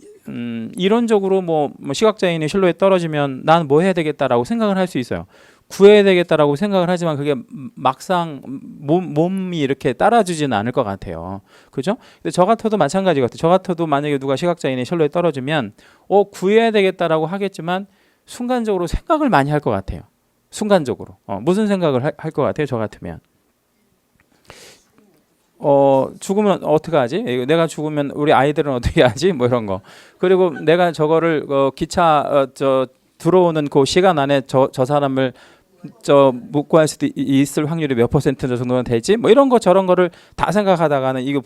Speaker 1: 이론적으로 뭐 시각장애인이 실로에 떨어지면 난 뭐 해야 되겠다라고 생각을 할 수 있어요. 구해야 되겠다라고 생각을 하지만 그게 막상 몸이 이렇게 따라주지는 않을 것 같아요. 그죠? 근데 저 같아도 마찬가지 같아요. 저 같아도 만약에 누가 시각장애인이 실로에 떨어지면 구해야 되겠다라고 하겠지만 순간적으로 생각을 많이 할 것 같아요. 순간적으로 무슨 생각을 할 것 같아요? 저 같으면 죽으면 어떻게 하지? 내가 죽으면 우리 아이들은 어떻게 하지? 뭐 이런 거. 그리고 내가 저거를 기차 들어오는 그 시간 안에 저 사람을 묵고할 수도 있을 확률이 몇 퍼센트 정도는 되지? 뭐 이런 거 저런 거를 다 생각하다가는 이거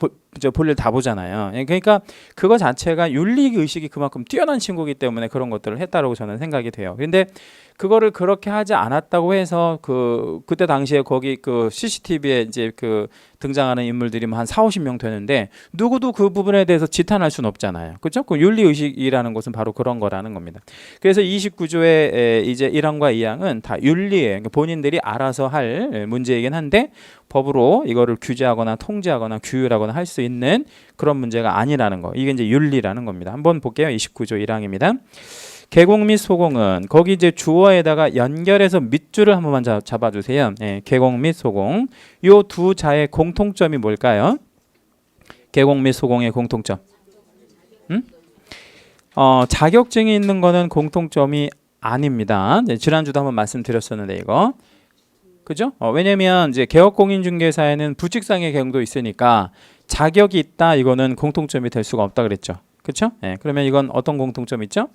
Speaker 1: 볼일 다 보잖아요. 그러니까 그거 자체가 윤리 의식이 그만큼 뛰어난 친구이기 때문에 그런 것들을 했다라고 저는 생각이 돼요. 근데 그거를 그렇게 하지 않았다고 해서 그때 당시에 거기 그 CCTV에 이제 그 등장하는 인물들이 한 4-50명 되는데 누구도 그 부분에 대해서 지탄할 수는 없잖아요. 그렇죠? 그 윤리 의식이라는 것은 바로 그런 거라는 겁니다. 그래서 29조의 이제 1항과 2항은 다 윤리에 그러니까 본인들이 알아서 할 문제이긴 한데 법으로 이거를 규제하거나 통제하거나 규율하거나 할 수 있는 그런 문제가 아니라는 거. 이게 이제 윤리라는 겁니다. 한번 볼게요. 29조 1항입니다. 계공 및 소공은 거기 이제 주어에다가 연결해서 밑줄을 한 번만 잡아주세요. 계공 및 소공 요 두 자의 공통점이 뭘까요? 계공 및 소공의 공통점. 자격증이 있는 거는 공통점이 아닙니다. 지난주도 한번 말씀드렸었는데 이거 그죠? 왜냐면 이제 개업공인중개사에는 부칙상의 경우도 있으니까 자격이 있다 이거는 공통점이 될 수가 없다 그랬죠. 그렇죠? 그러면 이건 어떤 공통점이 있죠?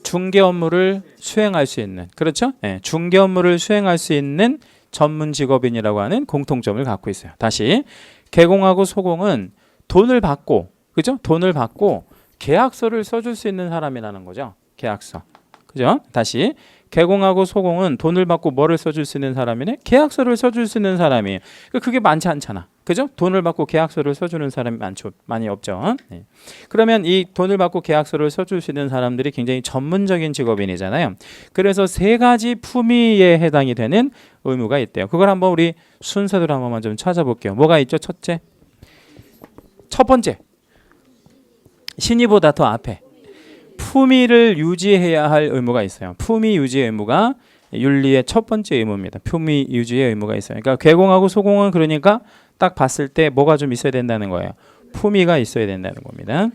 Speaker 1: 중개 업무를 수행할 수 있는 그렇죠? 중개 업무를 수행할 수 있는 전문 직업인이라고 하는 공통점을 갖고 있어요. 다시 계공하고 소공은 돈을 받고 그죠? 돈을 받고 계약서를 써줄 수 있는 사람이라는 거죠. 계약서 그죠? 다시 계공하고 소공은 돈을 받고 뭐를 써줄 수 있는 사람이네? 계약서를 써줄 수 있는 사람이에요. 그게 많지 않잖아. 그죠? 돈을 받고 계약서를 써주는 사람이 많이 없죠. 그러면 이 돈을 받고 계약서를 써줄 수 있는 사람들이 굉장히 전문적인 직업인이잖아요. 그래서 세 가지 품위에 해당이 되는 의무가 있대요. 그걸 한번 우리 순서대로 한 번만 좀 찾아볼게요. 뭐가 있죠? 첫째, 첫 번째, 신의보다 더 앞에 품위를 유지해야 할 의무가 있어요. 품위 유지의 의무가 윤리의 첫 번째 의무입니다. 품위 유지의 의무가 있어요. 그러니까 계공하고 소공은 그러니까 딱 봤을 때 뭐가 좀 있어야 된다는 거예요. 품위가 있어야 된다는 겁니다.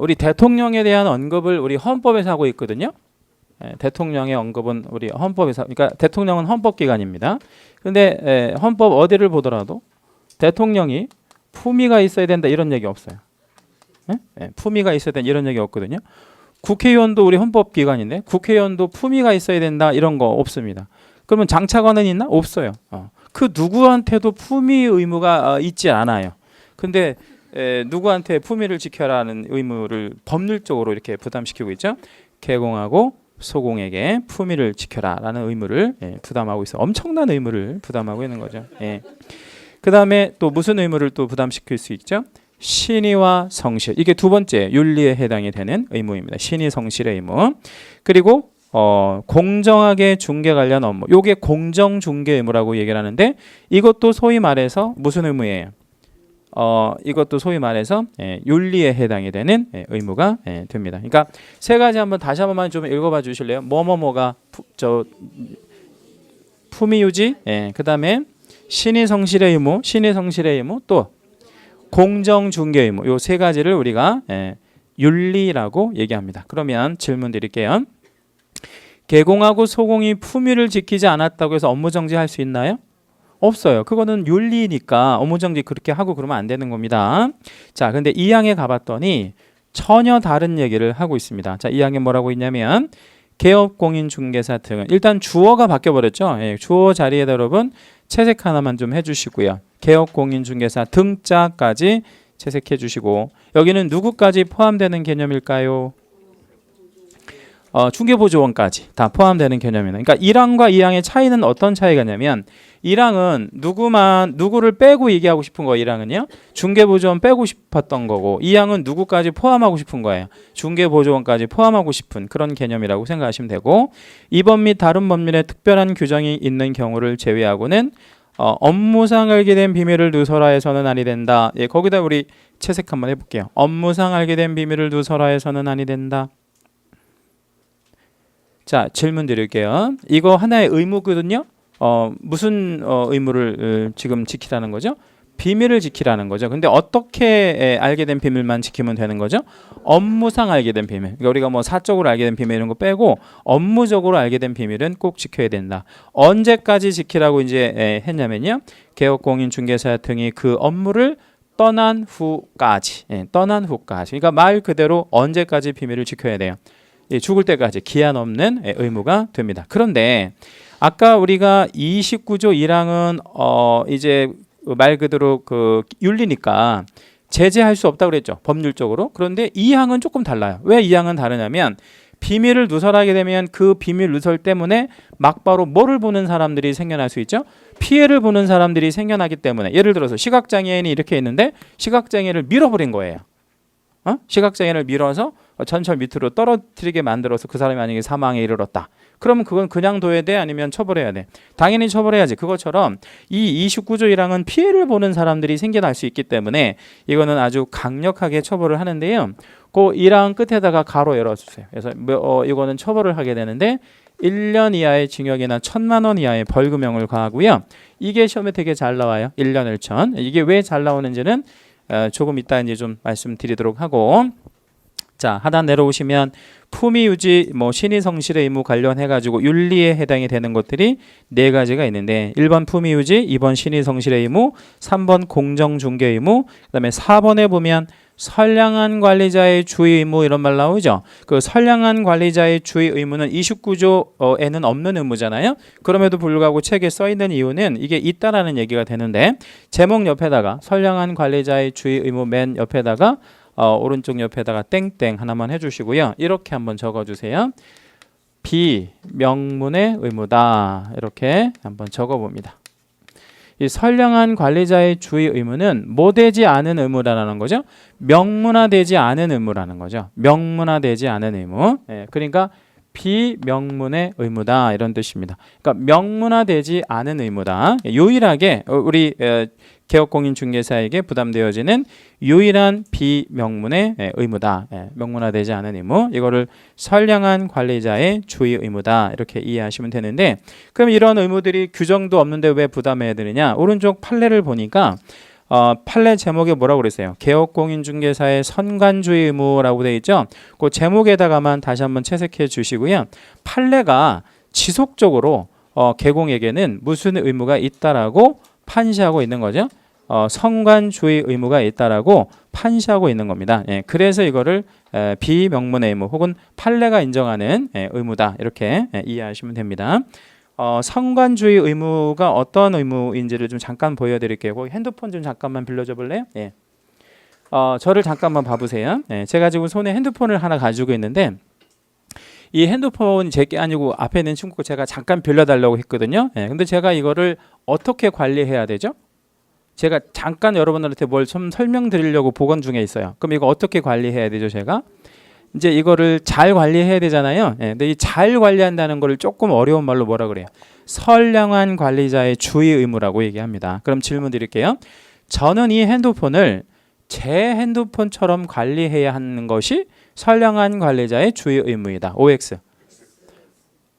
Speaker 1: 우리 대통령에 대한 언급을 우리 헌법에서 하고 있거든요. 대통령의 언급은 우리 헌법에서 그러니까 대통령은 헌법기관입니다. 그런데 헌법 어디를 보더라도 대통령이 품위가 있어야 된다 이런 얘기 없어요. 품위가 있어야 된다 이런 얘기 없거든요. 국회의원도 우리 헌법기관인데 국회의원도 품위가 있어야 된다 이런 거 없습니다. 그러면 장차관은 있나? 없어요. 그 누구한테도 품위 의무가 있지 않아요. 근데 누구한테 품위를 지켜라는 의무를 법률적으로 이렇게 부담시키고 있죠. 계공하고 소공에게 품위를 지켜라라는 의무를 부담하고 있어. 엄청난 의무를 부담하고 있는 거죠. 그 다음에 또 무슨 의무를 또 부담시킬 수 있죠? 신의와 성실. 이게 두 번째 윤리에 해당이 되는 의무입니다. 신의 성실의 의무. 그리고 공정하게 중개 관련 업무. 요게 공정 중개 의무라고 얘기를 하는데 이것도 소위 말해서 무슨 의무예요? 이것도 소위 말해서 윤리에 해당이 되는 의무가 됩니다. 그러니까 세 가지 다시 한 번만 좀 읽어봐 주실래요? 뭐가 품위 유지, 그다음에 신의 성실의 의무, 신의 성실의 의무, 또 공정 중개 의무. 요 세 가지를 우리가 윤리라고 얘기합니다. 그러면 질문 드릴게요. 계공하고 소공이 품위를 지키지 않았다고 해서 업무 정지할 수 있나요? 없어요. 그거는 윤리니까 업무 정지 그렇게 하고 그러면 안 되는 겁니다. 자, 근데 2항에 가봤더니 전혀 다른 얘기를 하고 있습니다. 자, 2항에 뭐라고 있냐면 개업공인중개사 등은 일단 주어가 바뀌어버렸죠. 주어 자리에다 여러분 채색 하나만 좀 해주시고요. 개업공인중개사 등자까지 채색해 주시고 여기는 누구까지 포함되는 개념일까요? 중개보조원까지 다 포함되는 개념이다. 그러니까 1항과 2항의 차이는 어떤 차이가냐면 1항은 누구를 빼고 얘기하고 싶은 거예요. 1항은요. 중개보조원 빼고 싶었던 거고 2항은 누구까지 포함하고 싶은 거예요. 중개보조원까지 포함하고 싶은 그런 개념이라고 생각하시면 되고 이번 및 다른 법률에 특별한 규정이 있는 경우를 제외하고는 업무상 알게 된 비밀을 누설하여서는 아니 된다. 예, 거기다 우리 채색 한번 해볼게요. 업무상 알게 된 비밀을 누설하여서는 아니 된다. 자, 질문 드릴게요. 이거 하나의 의무거든요. 무슨 의무를 지금 지키라는 거죠? 비밀을 지키라는 거죠. 근데 어떻게 알게 된 비밀만 지키면 되는 거죠? 업무상 알게 된 비밀. 그러니까 우리가 뭐 사적으로 알게 된 비밀 이런 거 빼고 업무적으로 알게 된 비밀은 꼭 지켜야 된다. 언제까지 지키라고 이제 했냐면요. 개업공인중개사 등이 그 업무를 떠난 후까지. 떠난 후까지. 그러니까 말 그대로 언제까지 비밀을 지켜야 돼요. 죽을 때까지 기한 없는 의무가 됩니다. 그런데 아까 우리가 29조 1항은 이제 말 그대로 그 윤리니까 제재할 수 없다고 그랬죠. 법률적으로. 그런데 2항은 조금 달라요. 왜 2항은 다르냐면 비밀을 누설하게 되면 그 비밀 누설 때문에 막바로 뭐를 보는 사람들이 생겨날 수 있죠? 피해를 보는 사람들이 생겨나기 때문에 예를 들어서 시각장애인이 이렇게 있는데 시각장애를 밀어버린 거예요. 시각장애를 밀어서 전철 밑으로 떨어뜨리게 만들어서 그 사람이 만약에 사망에 이르렀다. 그러면 그건 그냥 둬야 돼? 아니면 처벌해야 돼? 당연히 처벌해야지. 그것처럼 이 29조 1항은 피해를 보는 사람들이 생겨날 수 있기 때문에 이거는 아주 강력하게 처벌을 하는데요. 그 1항 끝에다가 가로 열어주세요. 그래서 이거는 처벌을 하게 되는데 1년 이하의 징역이나 1,000만 원 이하의 벌금형을 가하고요. 이게 시험에 되게 잘 나와요. 1년 1천. 이게 왜 잘 나오는지는 조금 이따 이제 좀 말씀드리도록 하고, 자 하단 내려오시면 품위 유지, 신의 성실의 의무 관련해 가지고 윤리에 해당이 되는 것들이 네 가지가 있는데 1번 품위 유지, 2번 신의 성실의 의무, 3번 공정 중개 의무, 그다음에 4번에 보면 선량한 관리자의 주의 의무 이런 말 나오죠. 그 선량한 관리자의 주의 의무는 29조에는 없는 의무잖아요. 그럼에도 불구하고 책에 써 있는 이유는 이게 있다라는 얘기가 되는데 제목 옆에다가 선량한 관리자의 주의 의무 맨 옆에다가 오른쪽 옆에다가 땡땡 하나만 해주시고요. 이렇게 한번 적어주세요. 비명문의 의무다. 이렇게 한번 적어봅니다. 이 선량한 관리자의 주의 의무는 뭐 되지 않은 의무라는 거죠. 명문화되지 않은 의무라는 거죠. 명문화되지 않은 의무. 그러니까 비명문의 의무다 이런 뜻입니다. 그러니까 명문화되지 않은 의무다. 유일하게 우리 개업공인중개사에게 부담되어지는 유일한 비명문의 의무다. 명문화되지 않은 의무. 이거를 선량한 관리자의 주의 의무다. 이렇게 이해하시면 되는데 그럼 이런 의무들이 규정도 없는데 왜 부담해야 되느냐? 오른쪽 판례를 보니까 판례 제목에 뭐라고 그랬어요? 개업공인중개사의 선관주의 의무라고 되어 있죠. 그 제목에다가만 다시 한번 채색해 주시고요. 판례가 지속적으로 개공에게는 무슨 의무가 있다라고 판시하고 있는 거죠. 선관주의 의무가 있다라고 판시하고 있는 겁니다. 그래서 이거를 비명문의 의무 혹은 판례가 인정하는 의무다 이렇게 이해하시면 됩니다. 선관주의 의무가 어떤 의무인지를 좀 잠깐 보여드릴게요. 거기 핸드폰 좀 잠깐만 빌려줘 볼래요? 저를 잠깐만 봐보세요. 제가 지금 손에 핸드폰을 하나 가지고 있는데 이 핸드폰이 제 게 아니고 앞에 있는 친구가 제가 잠깐 빌려달라고 했거든요. 근데 제가 이거를 어떻게 관리해야 되죠? 제가 잠깐 여러분들한테 뭘 좀 설명드리려고 보건 중에 있어요. 그럼 이거 어떻게 관리해야 되죠? 제가 이제 이거를 잘 관리해야 되잖아요. 근데 이 잘 관리한다는 거를 조금 어려운 말로 뭐라 그래요? 선량한 관리자의 주의 의무라고 얘기합니다. 그럼 질문 드릴게요. 저는 이 핸드폰을 제 핸드폰처럼 관리해야 하는 것이 선량한 관리자의 주의 의무이다. OX.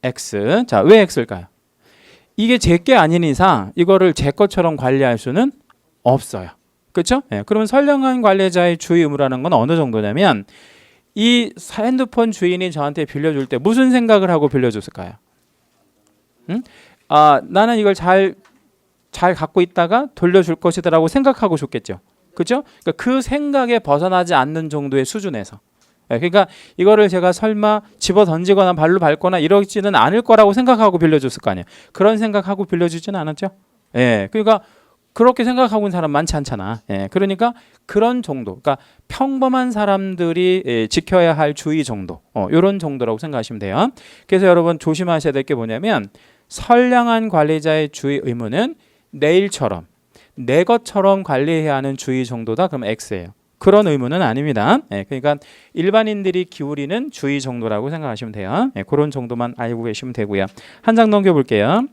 Speaker 1: X. 자, 왜 X일까요? 이게 제 게 아닌 이상 이거를 제 것처럼 관리할 수는 없어요. 그렇죠? 그러면 선량한 관리자의 주의 의무라는 건 어느 정도냐면 이 핸드폰 주인이 저한테 빌려줄 때 무슨 생각을 하고 빌려줬을까요? 나는 이걸 잘 갖고 있다가 돌려줄 것이다라고 생각하고 줬겠죠. 그렇죠? 그러니까 그 생각에 벗어나지 않는 정도의 수준에서. 그러니까 이거를 제가 설마 집어 던지거나 발로 밟거나 이러지는 않을 거라고 생각하고 빌려줬을 거 아니에요. 그런 생각하고 빌려주지는 않았죠. 그러니까 그렇게 생각하고 있는 사람 많지 않잖아. 예, 그러니까 그런 정도, 그러니까 평범한 사람들이 지켜야 할 주의 정도, 이런 정도라고 생각하시면 돼요. 그래서 여러분 조심하셔야 될 게 뭐냐면 선량한 관리자의 주의 의무는 내 일처럼, 내 것처럼 관리해야 하는 주의 정도다. 그럼 X예요. 그런 의무는 아닙니다. 예, 그러니까 일반인들이 기울이는 주의 정도라고 생각하시면 돼요. 예, 그런 정도만 알고 계시면 되고요. 한 장 넘겨볼게요.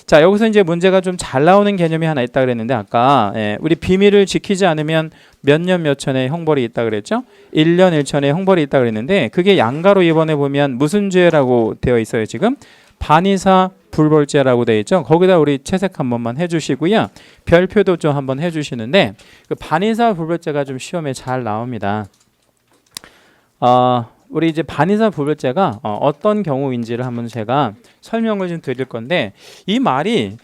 Speaker 1: 자, 여기서 이제 문제가 좀 잘 나오는 개념이 하나 있다 그랬는데 아까 우리 비밀을 지키지 않으면 몇 년 몇천의 형벌이 있다 그랬죠? 1년 1천의 형벌이 있다 그랬는데 그게 양가로 이번에 보면 무슨 죄라고 되어 있어요 지금? 반의사 불벌죄라고 되어 있죠. 거기다 우리 채색 한 번만 해주시고요. 별표도 좀 한번 해주시는데 그 반의사 불벌죄가 좀 시험에 잘 나옵니다. 우리 이제 반의사 불벌죄가 어떤 경우인지를 한번 제가 설명을 좀 드릴 건데 이 말이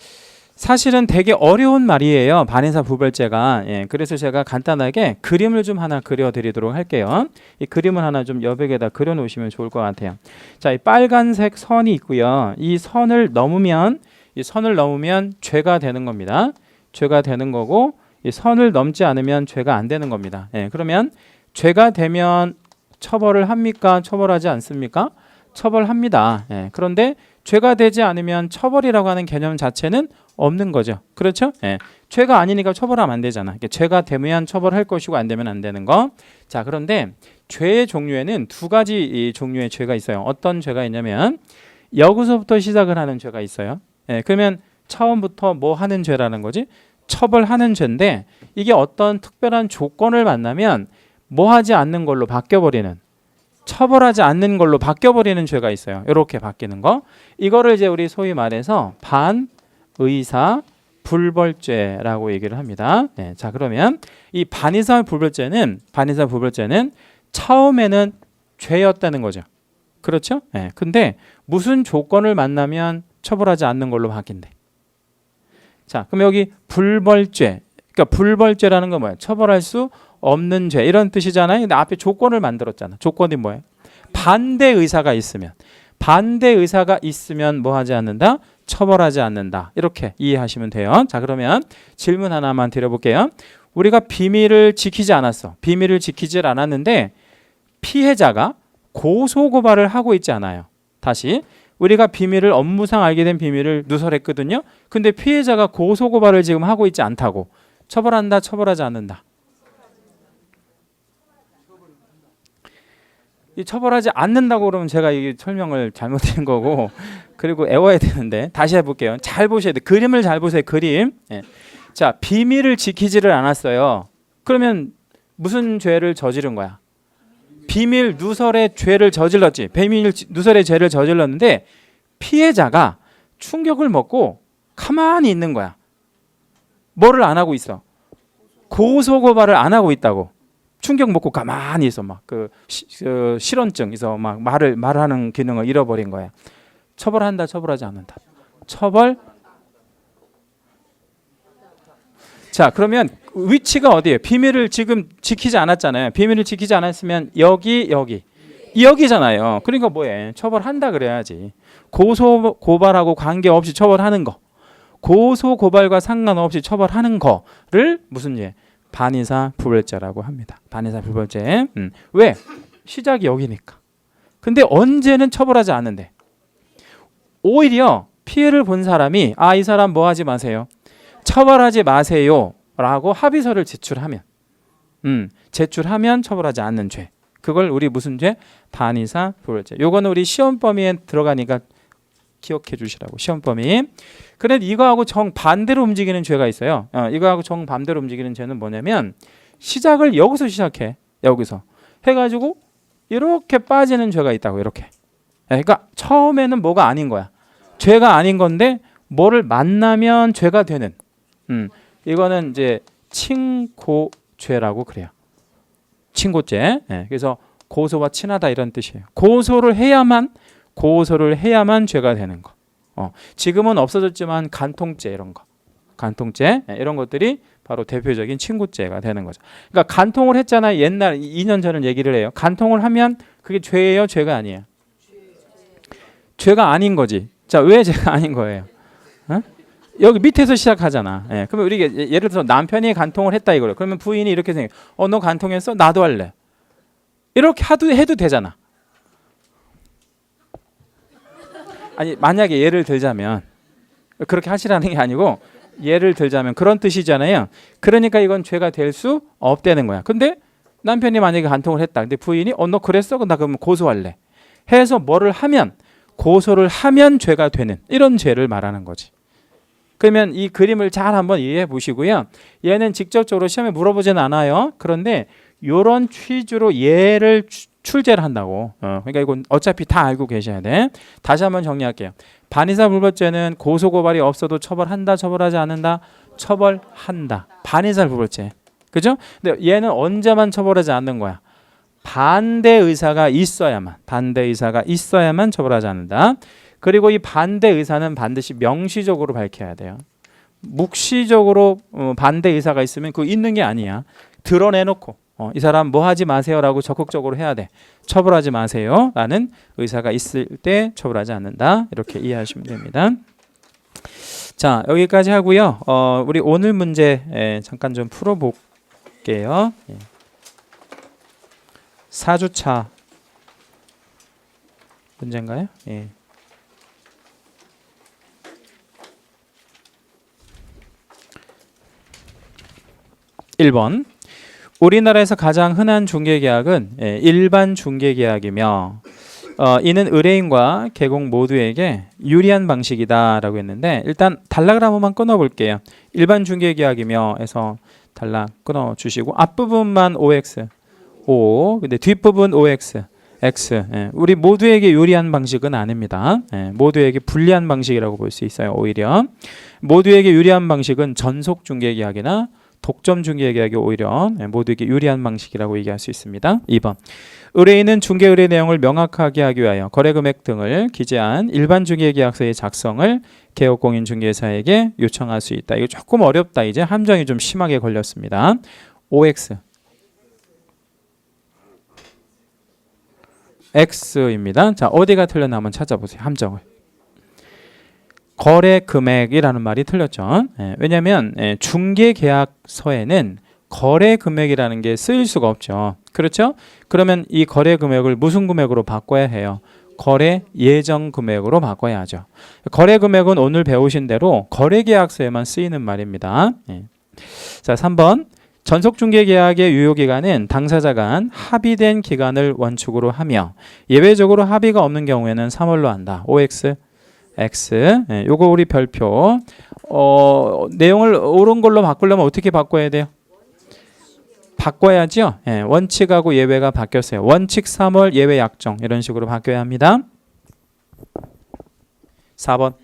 Speaker 1: 사실은 되게 어려운 말이에요. 반의사 불벌죄가. 예, 그래서 제가 간단하게 그림을 좀 하나 그려드리도록 할게요. 이 그림을 하나 좀 여백에다 그려놓으시면 좋을 것 같아요. 자, 이 빨간색 선이 있고요. 이 선을 넘으면 죄가 되는 겁니다. 죄가 되는 거고 이 선을 넘지 않으면 죄가 안 되는 겁니다. 예, 그러면 죄가 되면 처벌을 합니까? 처벌하지 않습니까? 처벌합니다. 예, 그런데 죄가 되지 않으면 처벌이라고 하는 개념 자체는 없는 거죠. 그렇죠? 예, 죄가 아니니까 처벌하면 안 되잖아. 죄가 되면 처벌할 것이고 안 되면 안 되는 거. 자, 그런데 죄의 종류에는 두 가지 종류의 죄가 있어요. 어떤 죄가 있냐면 여기서부터 시작을 하는 죄가 있어요. 예, 그러면 처음부터 뭐 하는 죄라는 거지? 처벌하는 죄인데 이게 어떤 특별한 조건을 만나면 뭐 하지 않는 걸로 바뀌어버리는, 처벌하지 않는 걸로 바뀌어버리는 죄가 있어요. 이렇게 바뀌는 거. 이거를 이제 우리 소위 말해서 반의사 불벌죄라고 얘기를 합니다. 네, 자, 그러면 이 반의사 불벌죄는 처음에는 죄였다는 거죠. 그렇죠? 네, 근데 무슨 조건을 만나면 처벌하지 않는 걸로 바뀐대. 자, 그럼 여기 불벌죄, 그러니까 불벌죄라는 건 뭐예요? 처벌할 수 없는 죄 이런 뜻이잖아요. 근데 앞에 조건을 만들었잖아. 조건이 뭐예요? 반대 의사가 있으면 뭐 하지 않는다? 처벌하지 않는다. 이렇게 이해하시면 돼요. 자, 그러면 질문 하나만 드려볼게요. 우리가 비밀을 지키지 않았어. 비밀을 지키질 않았는데 피해자가 고소고발을 하고 있지 않아요. 다시 우리가 비밀을 업무상 알게 된 비밀을 누설했거든요. 근데 피해자가 고소고발을 지금 하고 있지 않다고. 처벌한다, 처벌하지 않는다. 이 처벌하지 않는다고 그러면 제가 이 설명을 잘못한 거고 그리고 애워야 되는데 다시 해볼게요. 잘 보셔야 돼. 그림을 잘 보세요. 그림. 예. 자, 비밀을 지키지를 않았어요. 그러면 무슨 죄를 저지른 거야? 비밀 누설의 죄를 저질렀지. 비밀 누설의 죄를 저질렀는데 피해자가 충격을 먹고 가만히 있는 거야. 뭐를 안 하고 있어? 고소고발을 안 하고 있다고. 충격 먹고 가만히 있어. 막 그 실언증 있어. 막 말하는 기능을 잃어버린 거야. 처벌한다, 처벌하지 않는다. 처벌. 자, 그러면 위치가 어디예요? 비밀을 지금 지키지 않았잖아요. 비밀을 지키지 않았으면 여기잖아요. 그러니까 뭐해? 처벌한다 그래야지. 고소 고발하고 관계없이 처벌하는 거. 고소 고발과 상관없이 처벌하는 거를 무슨 죄? 반의사 불벌죄라고 합니다. 반의사 불벌죄. 왜? 시작이 여기니까. 근데 언제는 처벌하지 않는데. 오히려 피해를 본 사람이 이 사람 뭐 하지 마세요. 처벌하지 마세요. 라고 합의서를 제출하면 처벌하지 않는 죄. 그걸 우리 무슨 죄? 반의사 불벌죄. 요거는 우리 시험 범위에 들어가니까 기억해 주시라고. 시험 범위. 그런데 이거하고 정반대로 움직이는 죄가 있어요. 이거하고 정반대로 움직이는 죄는 뭐냐면 시작을 여기서 시작해. 여기서 해가지고 이렇게 빠지는 죄가 있다고. 이렇게. 그러니까 처음에는 뭐가 아닌 거야. 죄가 아닌 건데 뭐를 만나면 죄가 되는. 이거는 이제 친고죄라고 그래요. 친고죄. 그래서 고소와 친하다 이런 뜻이에요. 고소를 해야만 죄가 되는 거. 지금은 없어졌지만 간통죄 이런 거. 간통죄 이런 것들이 바로 대표적인 친고죄가 되는 거죠. 그러니까 간통을 했잖아요. 옛날 2년 전을 얘기를 해요. 간통을 하면 그게 죄예요? 죄가 아니에요? 죄가 아닌 거지. 자, 왜 죄가 아닌 거예요? 여기 밑에서 시작하잖아. 예, 그러면 우리가 예를 들어서 남편이 간통을 했다 이거예요. 그러면 부인이 이렇게 생각해. 너 간통했어? 나도 할래. 이렇게 해도 되잖아. 아니 만약에 예를 들자면 그렇게 하시라는 게 아니고 예를 들자면 그런 뜻이잖아요. 그러니까 이건 죄가 될 수 없다는 거야. 근데 남편이 만약에 간통을 했다. 근데 부인이 너 그랬어? 나 그러면 고소할래. 해서 뭐를 하면 고소를 하면 죄가 되는 이런 죄를 말하는 거지. 그러면 이 그림을 잘 한번 이해해 보시고요. 얘는 직접적으로 시험에 물어보진 않아요. 그런데 이런 취지로 얘를 출제를 한다고. 그러니까 이건 어차피 다 알고 계셔야 돼. 다시 한번 정리할게요. 반의사 불벌죄는 고소고발이 없어도 처벌한다, 처벌하지 않는다, 처벌한다. 반의사 불벌죄. 그죠? 근데 얘는 언제만 처벌하지 않는 거야? 반대 의사가 있어야만 처벌하지 않는다. 그리고 이 반대 의사는 반드시 명시적으로 밝혀야 돼요. 묵시적으로 반대 의사가 있으면 그거 있는 게 아니야. 드러내놓고 이 사람 뭐 하지 마세요라고 적극적으로 해야 돼. 처벌하지 마세요라는 의사가 있을 때 처벌하지 않는다. 이렇게 이해하시면 됩니다. 자, 여기까지 하고요. 우리 오늘 문제 잠깐 좀 풀어볼게요. 4주차 문제인가요? 예. 1번. 우리나라에서 가장 흔한 중개계약은 일반 중개계약이며 이는 의뢰인과 개공 모두에게 유리한 방식이다라고 했는데 일단 단락을 한 번만 끊어볼게요. 일반 중개계약이며 해서 단락 끊어주시고 앞부분만 OX, O, 근데 뒷부분 OX, X. 우리 모두에게 유리한 방식은 아닙니다. 모두에게 불리한 방식이라고 볼 수 있어요. 오히려 모두에게 유리한 방식은 전속 중개계약이나 독점 중개계약이 오히려 모두에게 유리한 방식이라고 얘기할 수 있습니다. 2번. 의뢰인은 중개 의뢰 내용을 명확하게 하기 위하여 거래 금액 등을 기재한 일반 중개계약서의 작성을 개업공인중개사에게 요청할 수 있다. 이거 조금 어렵다. 이제 함정이 좀 심하게 걸렸습니다. OX. X입니다. 자, 어디가 틀렸나 한번 찾아보세요. 함정을. 거래 금액이라는 말이 틀렸죠. 왜냐하면 중개계약서에는 거래 금액이라는 게 쓰일 수가 없죠. 그렇죠? 그러면 이 거래 금액을 무슨 금액으로 바꿔야 해요? 거래 예정 금액으로 바꿔야 하죠. 거래 금액은 오늘 배우신 대로 거래계약서에만 쓰이는 말입니다. 자, 3번. 전속중개계약의 유효기간은 당사자 간 합의된 기간을 원칙으로 하며 예외적으로 합의가 없는 경우에는 3월로 한다. OX. X. 요거 우리 별표. 내용을 옳은 걸로 바꾸려면 어떻게 바꿔야 돼요? 바꿔야죠. 원칙하고 예외가 바뀌었어요. 원칙 3월, 예외 약정 이런 식으로 바뀌어야 합니다. 4번.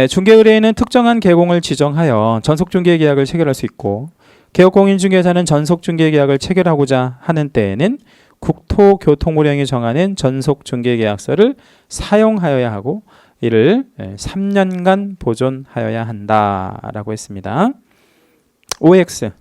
Speaker 1: 중개의뢰인은 특정한 계공을 지정하여 전속중개계약을 체결할 수 있고 개업공인중개사는 전속중개계약을 체결하고자 하는 때에는 국토교통부령이 정하는 전속중개계약서를 사용하여야 하고 이를 3년간 보존하여야 한다라고 했습니다. OX.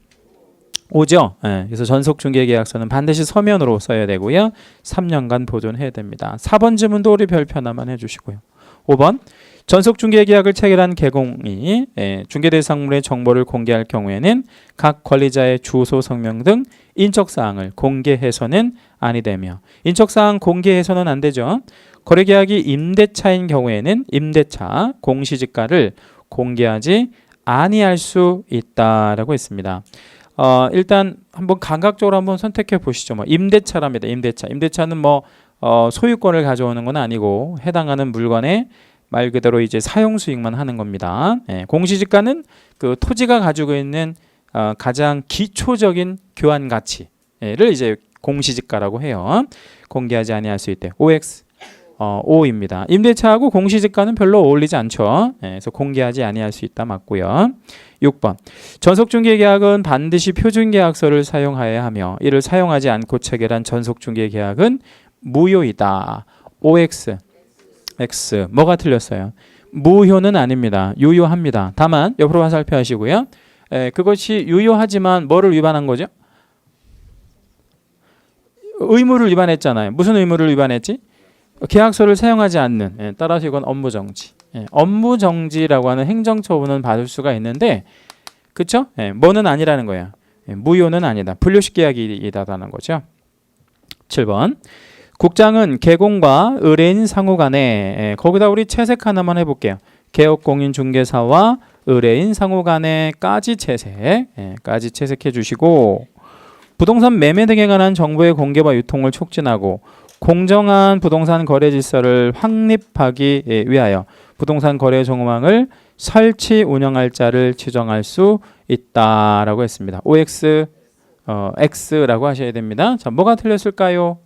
Speaker 1: 오죠. 그래서 전속중개계약서는 반드시 서면으로 써야 되고요. 3년간 보존해야 됩니다. 4번 지문도 우리 별표 하나만 해주시고요. 5번. 전속중개계약을 체결한 개공이 중개대상물의 정보를 공개할 경우에는 각 권리자의 주소, 성명 등 인적사항을 공개해서는 아니 되며 인적사항 공개해서는 안 되죠. 거래계약이 임대차인 경우에는 임대차 공시지가를 공개하지 아니할 수 있다라고 했습니다. 일단 한번 감각적으로 한번 선택해 보시죠. 임대차랍니다. 임대차는 소유권을 가져오는 건 아니고 해당하는 물건의 말 그대로 이제 사용 수익만 하는 겁니다. 공시지가는 그 토지가 가지고 있는 가장 기초적인 교환 가치를 이제 공시지가라고 해요. 공개하지 아니할 수 있대. OX. O입니다. 임대차하고 공시지가는 별로 어울리지 않죠. 그래서 공개하지 아니할 수 있다 맞고요. 6번. 전속중개계약은 반드시 표준계약서를 사용하여야 하며 이를 사용하지 않고 체결한 전속중개계약은 무효이다. OX. X. 뭐가 틀렸어요? 무효는 아닙니다. 유효합니다. 다만 옆으로 화살표 하시고요. 그것이 유효하지만 뭐를 위반한 거죠? 의무를 위반했잖아요. 무슨 의무를 위반했지? 계약서를 사용하지 않는. 따라서 이건 업무정지. 업무 정지라고 하는 행정처분은 받을 수가 있는데, 그쵸? 뭐는 아니라는 거예요. 무효는 아니다. 분류식 계약이다라는 거죠. 7번. 국장은 개공과 의뢰인 상호 간에, 거기다 우리 채색 하나만 해볼게요. 개업공인중개사와 의뢰인 상호 간에까지 채색, 까지 채색해 주시고, 부동산 매매 등에 관한 정보의 공개와 유통을 촉진하고 공정한 부동산 거래 질서를 확립하기 위하여 부동산 거래 정황을 설치 운영할 자를 지정할 수 있다라고 했습니다. OX X라고 하셔야 됩니다. 자, 뭐가 틀렸을까요?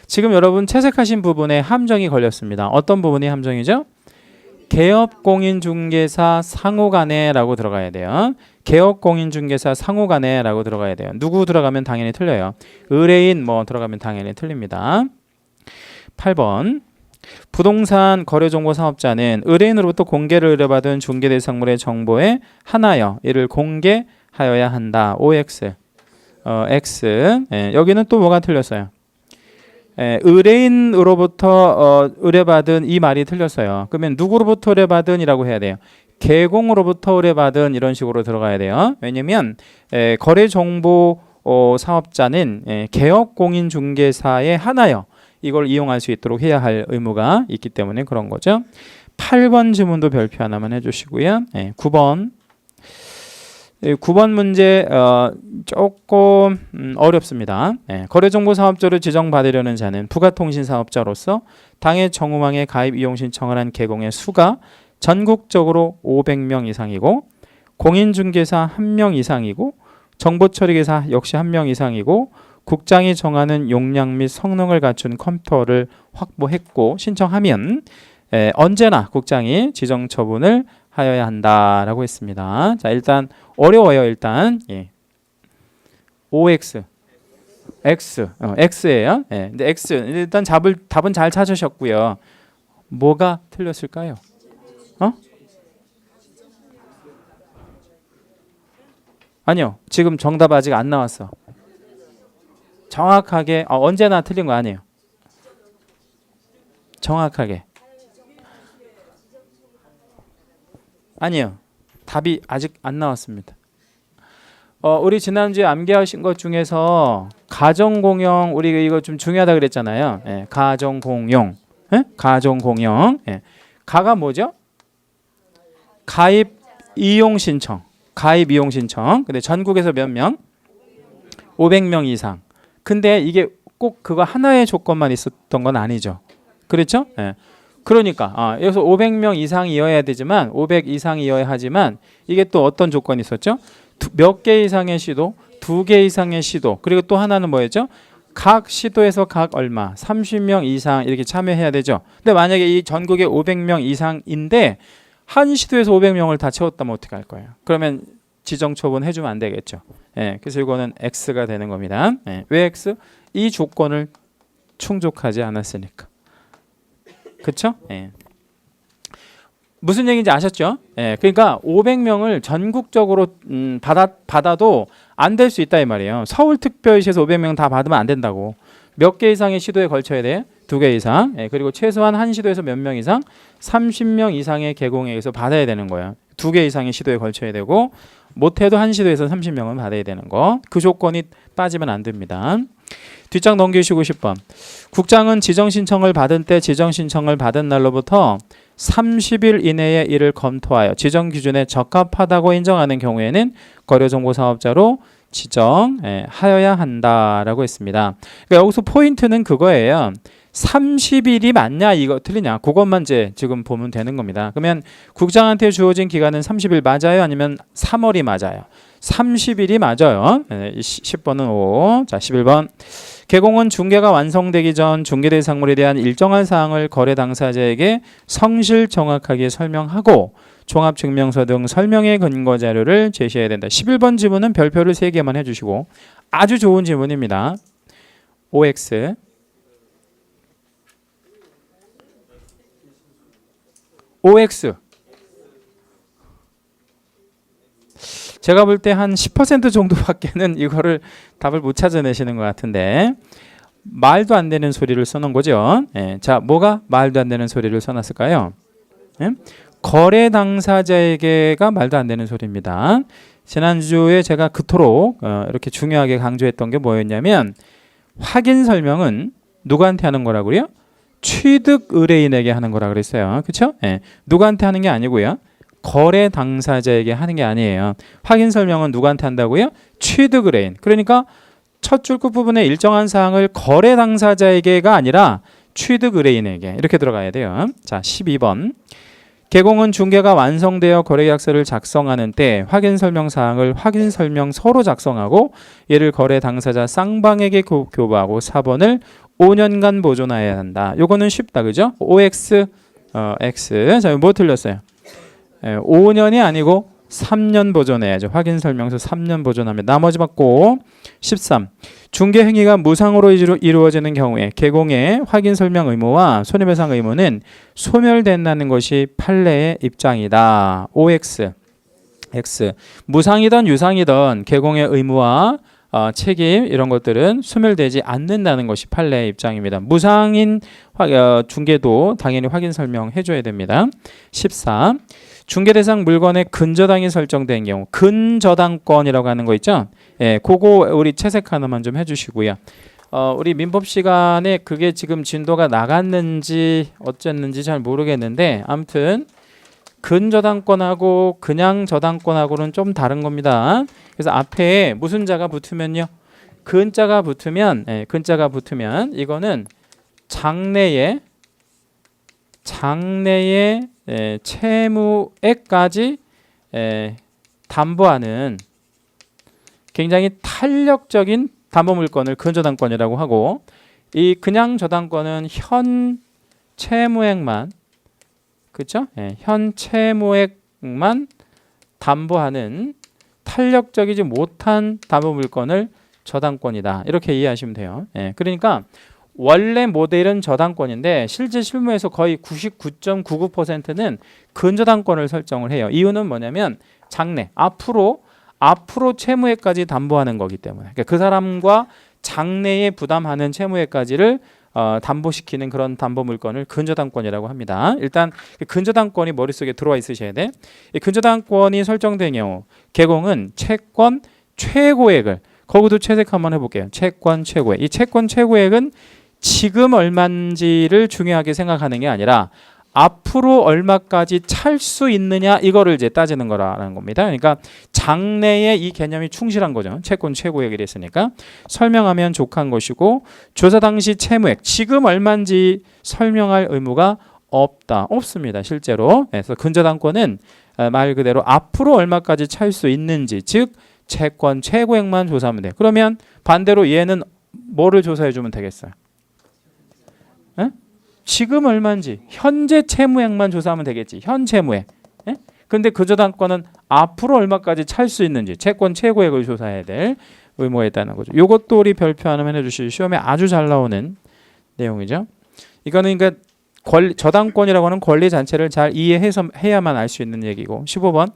Speaker 1: 지금 여러분 채색하신 부분에 함정이 걸렸습니다. 어떤 부분이 함정이죠? 개업공인중개사 상호간에라고 들어가야 돼요. 개업공인중개사 상호간에라고 들어가야 돼요. 누구 들어가면 당연히 틀려요. 의뢰인 뭐 들어가면 당연히 틀립니다. 8번. 부동산 거래정보 사업자는 의뢰인으로부터 공개를 의뢰받은 중개대상물의 정보에 한하여 이를 공개하여야 한다. OX X. 여기는 또 뭐가 틀렸어요? 의뢰인으로부터 의뢰받은 이 말이 틀렸어요. 그러면 누구로부터 의뢰받은이라고 해야 돼요. 개공으로부터 의뢰받은 이런 식으로 들어가야 돼요. 왜냐면 거래정보 사업자는 개업공인중개사에 한하여 이걸 이용할 수 있도록 해야 할 의무가 있기 때문에 그런 거죠. 8번 지문도 별표 하나만 해주시고요. 9번. 9번 문제 조금 어렵습니다. 거래정보사업자로 지정받으려는 자는 부가통신사업자로서 당해 정후망에 가입 이용 신청을 한 개공의 수가 전국적으로 500명 이상이고 공인중개사 1명 이상이고 정보처리기사 역시 1명 이상이고 국장이 정하는 용량 및 성능을 갖춘 컴퓨터를 확보했고 신청하면 언제나 국장이 지정 처분을 하여야 한다라고 했습니다. 자, 일단 어려워요. 일단 OX X X예요. 근데 X 일단 답은 잘 찾으셨고요. 뭐가 틀렸을까요? 아니요. 지금 정답 아직 안 나왔어. 정확하게 언제나 틀린 거 아니에요. 정확하게. 아니요. 답이 아직 안 나왔습니다. 우리 지난주에 암기하신 것 중에서 가정공용 우리 이거 좀 중요하다 그랬잖아요. 가정공용. 가정공용. 가가 뭐죠? 가입 이용 신청. 가입 이용 신청. 근데 전국에서 몇 명? 500명 이상. 근데 이게 꼭 그거 하나의 조건만 있었던 건 아니죠. 그렇죠? 그러니까 여기서 500명 이상이어야 되지만 500 이상이어야 하지만 이게 또 어떤 조건이 있었죠? 몇 개 이상의 시도, 2개 이상의 시도, 그리고 또 하나는 뭐였죠? 각 시도에서 각 얼마, 30명 이상 이렇게 참여해야 되죠. 근데 만약에 이 전국에 500명 이상인데 한 시도에서 500명을 다 채웠다면 어떻게 할 거예요? 그러면 지정 처분 해주면 안 되겠죠. 그래서 이거는 X가 되는 겁니다. 왜 X? 이 조건을 충족하지 않았으니까. 그렇죠? 무슨 얘기인지 아셨죠? 그러니까 500명을 전국적으로 받아도 안 될 수 있다 이 말이에요. 서울특별시에서 500명 다 받으면 안 된다고. 몇 개 이상의 시도에 걸쳐야 돼? 2개 이상. 그리고 최소한 한 시도에서 몇 명 이상? 30명 이상의 개공에 의해서 받아야 되는 거예요. 2개 이상의 시도에 걸쳐야 되고 못해도 한 시도에서 30명은 받아야 되는 거. 그 조건이 빠지면 안 됩니다. 뒷장 넘기시고 10번. 국장은 지정신청을 받은 때 지정신청을 받은 날로부터 30일 이내에 이를 검토하여 지정기준에 적합하다고 인정하는 경우에는 거래정보사업자로 지정하여야 한다라고 했습니다. 그러니까 여기서 포인트는 그거예요. 30일이 맞냐 이거 틀리냐 그것만 이제 지금 보면 되는 겁니다. 그러면 국장한테 주어진 기간은 30일 맞아요? 아니면 3월이 맞아요? 30일이 맞아요. 10번은 O. 자, 11번. 개공은 중개가 완성되기 전 중개대상물에 대한 일정한 사항을 거래 당사자에게 성실 정확하게 설명하고 종합증명서 등 설명의 근거 자료를 제시해야 된다. 11번 지문은 별표를 3개만 해주시고 아주 좋은 지문입니다. OX OX 제가 볼 때 한 10% 정도밖에는 이거를 답을 못 찾아내시는 것 같은데 말도 안 되는 소리를 써놓은 거죠. 예, 자, 뭐가 말도 안 되는 소리를 써놨을까요? 예? 거래 당사자에게가 말도 안 되는 소리입니다. 지난주에 제가 그토록 이렇게 중요하게 강조했던 게 뭐였냐면 확인 설명은 누구한테 하는 거라고요? 취득 의뢰인에게 하는 거라 그랬어요. 그렇죠? 예. 누구한테 하는 게 아니고요. 거래 당사자에게 하는 게 아니에요. 확인 설명은 누구한테 한다고요? 취득 의뢰인. 그러니까 첫 줄 끝부분에 일정한 사항을 거래 당사자에게가 아니라 취득 의뢰인에게 이렇게 들어가야 돼요. 자, 12번. 개공은 중개가 완성되어 거래계약서를 작성하는 때 확인 설명 사항을 확인 설명서로 작성하고 이를 거래 당사자 쌍방에게 교부하고 4번을 5년간 보존해야 한다. 요거는 쉽다, 그죠? OX, X. 자, 뭐 틀렸어요? 5년이 아니고 3년 보존해야죠. 확인 설명서 3년 보존하면 나머지 받고. 13. 중개 행위가 무상으로 이루어지는 경우에 개공의 확인 설명 의무와 손해배상 의무는 소멸된다는 것이 판례의 입장이다. OX, X. 무상이든 유상이든 개공의 의무와 책임 이런 것들은 소멸되지 않는다는 것이 판례의 입장입니다. 무상인 중개도 당연히 확인 설명 해줘야 됩니다. 14. 중개 대상 물건의 근저당이 설정된 경우 근저당권이라고 하는 거 있죠? 예, 그거 우리 채색 하나만 좀 해주시고요. 우리 민법 시간에 그게 지금 진도가 나갔는지 어쨌는지 잘 모르겠는데 아무튼 근저당권하고 그냥 저당권하고는 좀 다른 겁니다. 그래서 앞에 무슨 자가 붙으면요, 근자가 붙으면 이거는 장래에 채무액까지 담보하는 굉장히 탄력적인 담보물건을 근저당권이라고 하고, 이 그냥 저당권은 현 채무액만, 그렇죠? 현 채무액만 담보하는 탄력적이지 못한 담보물건을 저당권이다. 이렇게 이해하시면 돼요. 그러니까 원래 모델은 저당권인데 실제 실무에서 거의 99.99%는 근저당권을 설정을 해요. 이유는 뭐냐면 장래, 앞으로 채무액까지 담보하는 거기 때문에, 그러니까 그 사람과 장래에 부담하는 채무액까지를 담보시키는 그런 담보물건을 근저당권이라고 합니다. 일단 근저당권이 머릿속에 들어와 있으셔야 돼. 이 근저당권이 설정된 경우 개공은 채권 최고액을, 거기도 채색 한번 해볼게요. 채권 최고액. 이 채권 최고액은 지금 얼마인지를 중요하게 생각하는 게 아니라 앞으로 얼마까지 찰 수 있느냐 이거를 이제 따지는 거라는 겁니다. 그러니까 장래에 이 개념이 충실한 거죠. 채권 최고액이 됐으니까 설명하면 족한 것이고, 조사 당시 채무액 지금 얼마인지 설명할 의무가 없습니다. 실제로. 그래서 근저당권은 말 그대로 앞으로 얼마까지 찰 수 있는지, 즉 채권 최고액만 조사하면 돼. 그러면 반대로 얘는 뭐를 조사해 주면 되겠어요? 지금 얼마인지 현재 채무액만 조사하면 되겠지. 현 채무액. 근데 근저당권은 앞으로 얼마까지 찰 수 있는지 채권 최고액을 조사해야 될 의무가 있다는 거죠. 이것도 우리 별표 하나만 해주시죠. 시험에 아주 잘 나오는 내용이죠. 이거는 그러니까 저당권이라고 하는 권리 자체를 잘 이해해야만 알 수 있는 얘기고. 15번.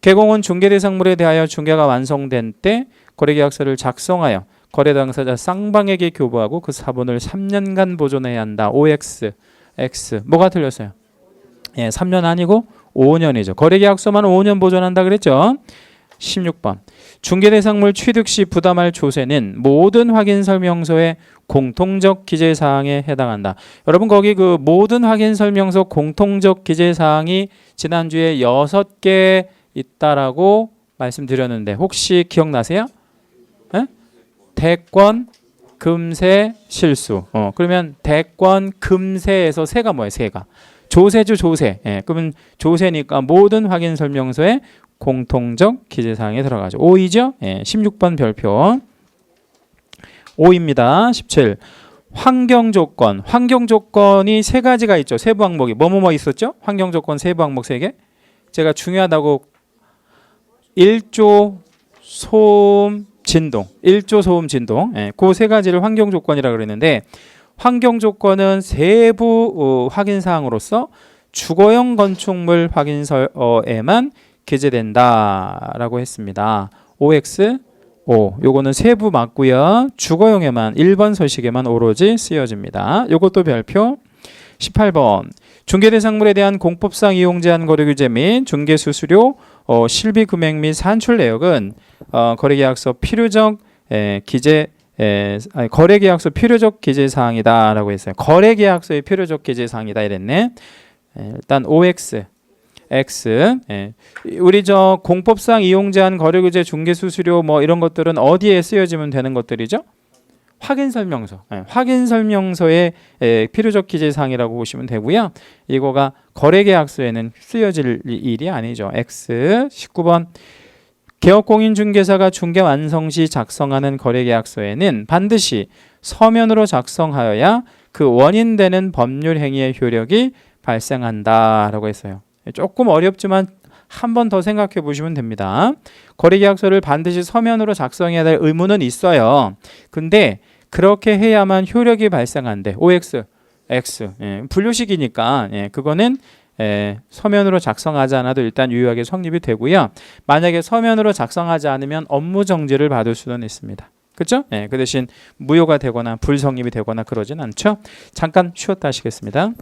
Speaker 1: 개공은 중개 대상물에 대하여 중개가 완성된 때 거래계약서를 작성하여 거래 당사자 쌍방에게 교부하고 그 사본을 3년간 보존해야 한다. OX, X. 뭐가 틀렸어요? 3년 아니고 5년이죠. 거래계약서만 5년 보존한다 그랬죠. 16번. 중개 대상물 취득 시 부담할 조세는 모든 확인 설명서의 공통적 기재 사항에 해당한다. 여러분 거기 그 모든 확인 설명서 공통적 기재 사항이 지난주에 6개 있다라고 말씀드렸는데 혹시 기억나세요? 대권, 금세, 실수. 그러면 대권, 금세에서 세가 뭐예요? 세가. 조세죠, 조세. 그러면 조세니까 모든 확인 설명서에 공통적 기재사항에 들어가죠. 5이죠? 16번 별표. 5입니다. 17. 환경조건. 환경조건이 세 가지가 있죠. 세부 항목이. 뭐뭐 있었죠? 환경조건 세부 항목 3개. 제가 중요하다고 1조, 소음, 진동, 1조 소음 진동, 그 세 가지를 환경 조건이라고 그랬는데, 환경 조건은 세부 확인 사항으로서 주거용 건축물 확인서에만 기재된다라고 했습니다. OX, O. 요거는 세부 맞고요. 주거용에만 1번 서식에만 오로지 쓰여집니다. 요것도 별표. 18번. 중개대상물에 대한 공법상 이용 제한 거래 규제 및 중개수수료, 실비 금액 및 산출 내역은 거래계약서 필요적 기재 거래계약서 필요적 기재 사항이다라고 했어요. 거래계약서의 필요적 기재 사항이다 이랬네. 일단 OX X. 우리 저 공법상 이용 제한 거래 규제 중개 수수료 뭐 이런 것들은 어디에 쓰여지면 되는 것들이죠? 확인 설명서. 확인 설명서의 필요적 기재 사항이라고 보시면 되고요. 이거가 거래 계약서에는 쓰여질 일이 아니죠. X. 19번. 개업공인중개사가 중개 완성 시 작성하는 거래 계약서에는 반드시 서면으로 작성하여야 그 원인되는 법률 행위의 효력이 발생한다라고 했어요. 조금 어렵지만 한 번 더 생각해 보시면 됩니다. 거래계약서를 반드시 서면으로 작성해야 될 의무는 있어요. 근데 그렇게 해야만 효력이 발생한대. OX, X. 분류식이니까 그거는 서면으로 작성하지 않아도 일단 유효하게 성립이 되고요. 만약에 서면으로 작성하지 않으면 업무 정지를 받을 수는 있습니다. 그렇죠? 그 대신 무효가 되거나 불성립이 되거나 그러진 않죠. 잠깐 쉬었다 하시겠습니다.